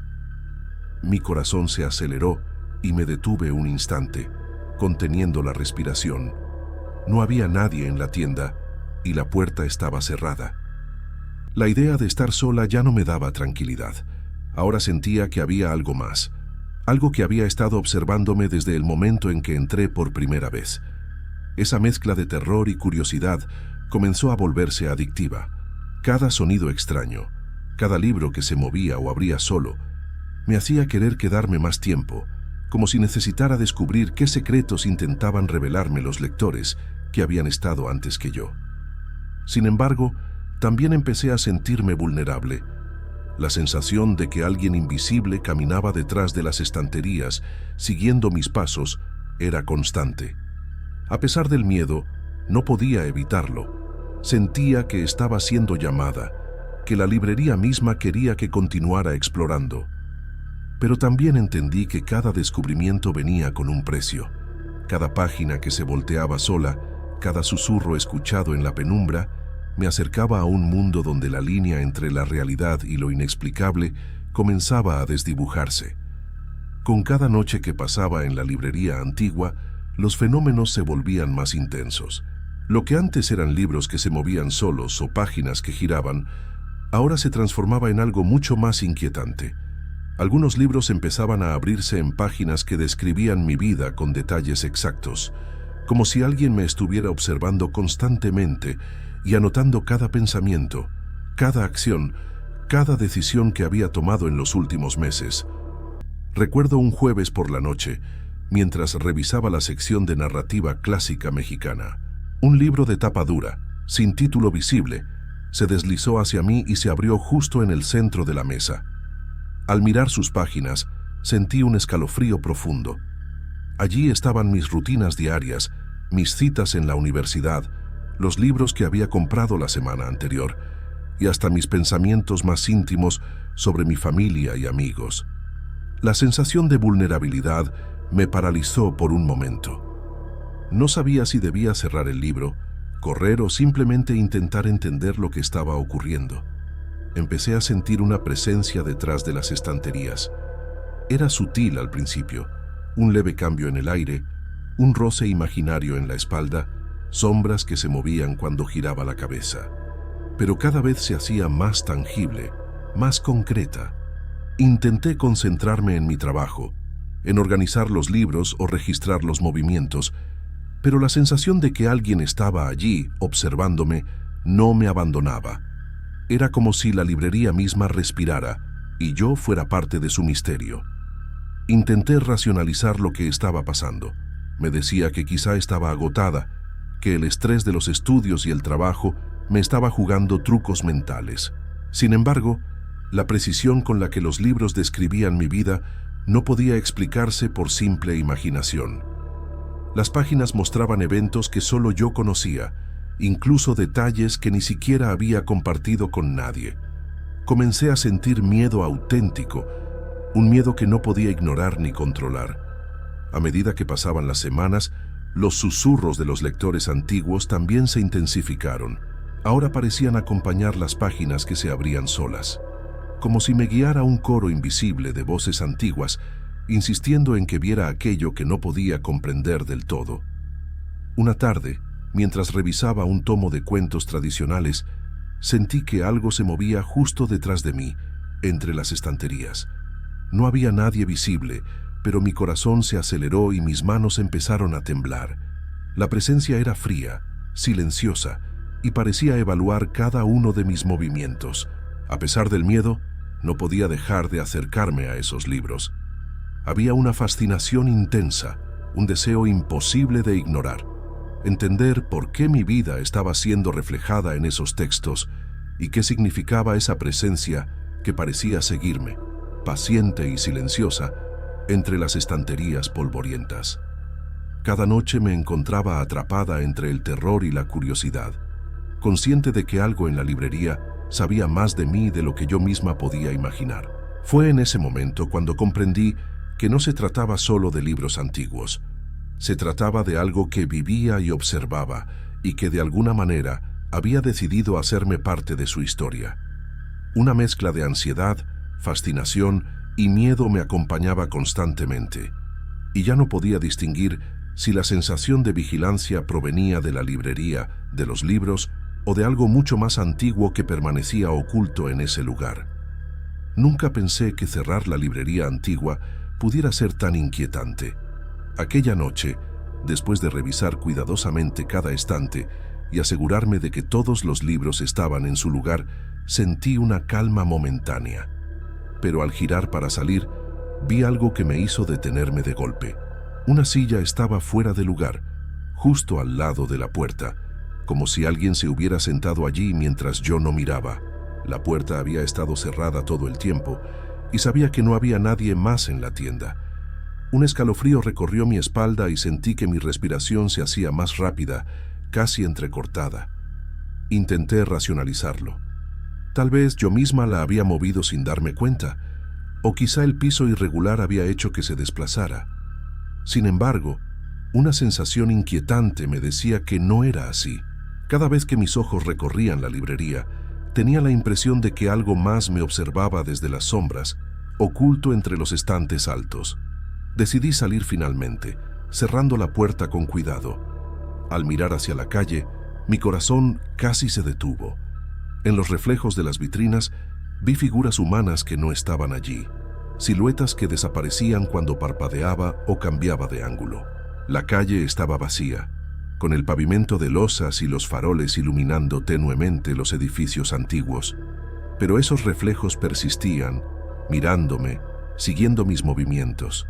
Mi corazón se aceleró y me detuve un instante, conteniendo la respiración. No había nadie en la tienda y la puerta estaba cerrada. La idea de estar sola ya no me daba tranquilidad. Ahora sentía que había algo más, algo que había estado observándome desde el momento en que entré por primera vez. Esa mezcla de terror y curiosidad comenzó a volverse adictiva. Cada sonido extraño, cada libro que se movía o abría solo, me hacía querer quedarme más tiempo, como si necesitara descubrir qué secretos intentaban revelarme los lectores que habían estado antes que yo. Sin embargo, también empecé a sentirme vulnerable. La sensación de que alguien invisible caminaba detrás de las estanterías, siguiendo mis pasos, era constante. A pesar del miedo, no podía evitarlo. Sentía que estaba siendo llamada, que la librería misma quería que continuara explorando. Pero también entendí que cada descubrimiento venía con un precio. Cada página que se volteaba sola, cada susurro escuchado en la penumbra, me acercaba a un mundo donde la línea entre la realidad y lo inexplicable comenzaba a desdibujarse. Con cada noche que pasaba en la librería antigua, los fenómenos se volvían más intensos. Lo que antes eran libros que se movían solos o páginas que giraban, ahora se transformaba en algo mucho más inquietante. Algunos libros empezaban a abrirse en páginas que describían mi vida con detalles exactos, como si alguien me estuviera observando constantemente y anotando cada pensamiento, cada acción, cada decisión que había tomado en los últimos meses. Recuerdo un jueves por la noche, mientras revisaba la sección de narrativa clásica mexicana. Un libro de tapa dura, sin título visible, se deslizó hacia mí y se abrió justo en el centro de la mesa. Al mirar sus páginas, sentí un escalofrío profundo. Allí estaban mis rutinas diarias, mis citas en la universidad, los libros que había comprado la semana anterior, y hasta mis pensamientos más íntimos sobre mi familia y amigos. La sensación de vulnerabilidad me paralizó por un momento. No sabía si debía cerrar el libro, correr o simplemente intentar entender lo que estaba ocurriendo. Empecé a sentir una presencia detrás de las estanterías. Era sutil al principio, un leve cambio en el aire, un roce imaginario en la espalda, sombras que se movían cuando giraba la cabeza. Pero cada vez se hacía más tangible, más concreta. Intenté concentrarme en mi trabajo, en organizar los libros o registrar los movimientos, pero la sensación de que alguien estaba allí, observándome, no me abandonaba. Era como si la librería misma respirara y yo fuera parte de su misterio. Intenté racionalizar lo que estaba pasando. Me decía que quizá estaba agotada, que el estrés de los estudios y el trabajo me estaba jugando trucos mentales. Sin embargo, la precisión con la que los libros describían mi vida no podía explicarse por simple imaginación. Las páginas mostraban eventos que solo yo conocía, incluso detalles que ni siquiera había compartido con nadie. Comencé a sentir miedo auténtico, un miedo que no podía ignorar ni controlar. A medida que pasaban las semanas, los susurros de los lectores antiguos también se intensificaron. Ahora parecían acompañar las páginas que se abrían solas, como si me guiara un coro invisible de voces antiguas, insistiendo en que viera aquello que no podía comprender del todo. Una tarde, mientras revisaba un tomo de cuentos tradicionales, sentí que algo se movía justo detrás de mí, entre las estanterías. No había nadie visible, pero mi corazón se aceleró y mis manos empezaron a temblar. La presencia era fría, silenciosa, y parecía evaluar cada uno de mis movimientos. A pesar del miedo, no podía dejar de acercarme a esos libros. Había una fascinación intensa, un deseo imposible de ignorar. Entender por qué mi vida estaba siendo reflejada en esos textos y qué significaba esa presencia que parecía seguirme, paciente y silenciosa, entre las estanterías polvorientas. Cada noche me encontraba atrapada entre el terror y la curiosidad, consciente de que algo en la librería sabía más de mí de lo que yo misma podía imaginar. Fue en ese momento cuando comprendí que no se trataba solo de libros antiguos. Se trataba de algo que vivía y observaba y que de alguna manera había decidido hacerme parte de su historia. Una mezcla de ansiedad, fascinación y miedo me acompañaba constantemente, y ya no podía distinguir si la sensación de vigilancia provenía de la librería, de los libros o de algo mucho más antiguo que permanecía oculto en ese lugar. Nunca pensé que cerrar la librería antigua pudiera ser tan inquietante. Aquella noche, después de revisar cuidadosamente cada estante y asegurarme de que todos los libros estaban en su lugar, sentí una calma momentánea. Pero al girar para salir, vi algo que me hizo detenerme de golpe. Una silla estaba fuera de lugar, justo al lado de la puerta, como si alguien se hubiera sentado allí mientras yo no miraba. La puerta había estado cerrada todo el tiempo y sabía que no había nadie más en la tienda. Un escalofrío recorrió mi espalda y sentí que mi respiración se hacía más rápida, casi entrecortada. Intenté racionalizarlo. Tal vez yo misma la había movido sin darme cuenta, o quizá el piso irregular había hecho que se desplazara. Sin embargo, una sensación inquietante me decía que no era así. Cada vez que mis ojos recorrían la librería, tenía la impresión de que algo más me observaba desde las sombras, oculto entre los estantes altos. Decidí salir finalmente, cerrando la puerta con cuidado. Al mirar hacia la calle, mi corazón casi se detuvo. En los reflejos de las vitrinas, vi figuras humanas que no estaban allí, siluetas que desaparecían cuando parpadeaba o cambiaba de ángulo. La calle estaba vacía, con el pavimento de losas y los faroles iluminando tenuemente los edificios antiguos. Pero esos reflejos persistían, mirándome, siguiendo mis movimientos.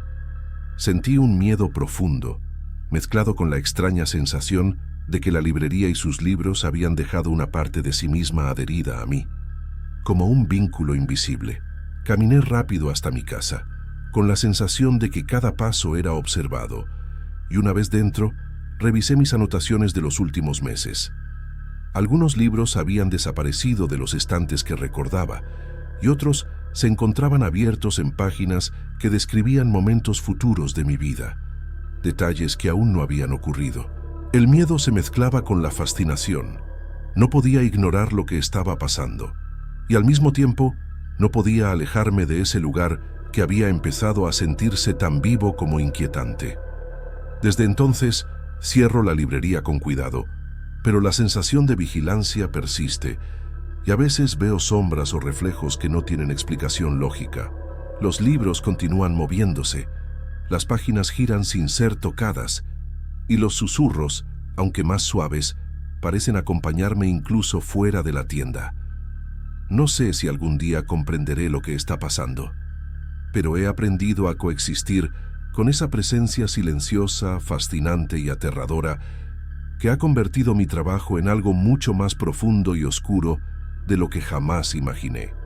Sentí un miedo profundo, mezclado con la extraña sensación de que la librería y sus libros habían dejado una parte de sí misma adherida a mí, como un vínculo invisible. Caminé rápido hasta mi casa, con la sensación de que cada paso era observado, y una vez dentro, revisé mis anotaciones de los últimos meses. Algunos libros habían desaparecido de los estantes que recordaba, y otros se encontraban abiertos en páginas que describían momentos futuros de mi vida, detalles que aún no habían ocurrido. El miedo se mezclaba con la fascinación. No podía ignorar lo que estaba pasando, y al mismo tiempo no podía alejarme de ese lugar que había empezado a sentirse tan vivo como inquietante. Desde entonces, cierro la librería con cuidado, pero la sensación de vigilancia persiste, y a veces veo sombras o reflejos que no tienen explicación lógica. Los libros continúan moviéndose, las páginas giran sin ser tocadas, y los susurros, aunque más suaves, parecen acompañarme incluso fuera de la tienda. No sé si algún día comprenderé lo que está pasando, pero he aprendido a coexistir con esa presencia silenciosa, fascinante y aterradora que ha convertido mi trabajo en algo mucho más profundo y oscuro de lo que jamás imaginé.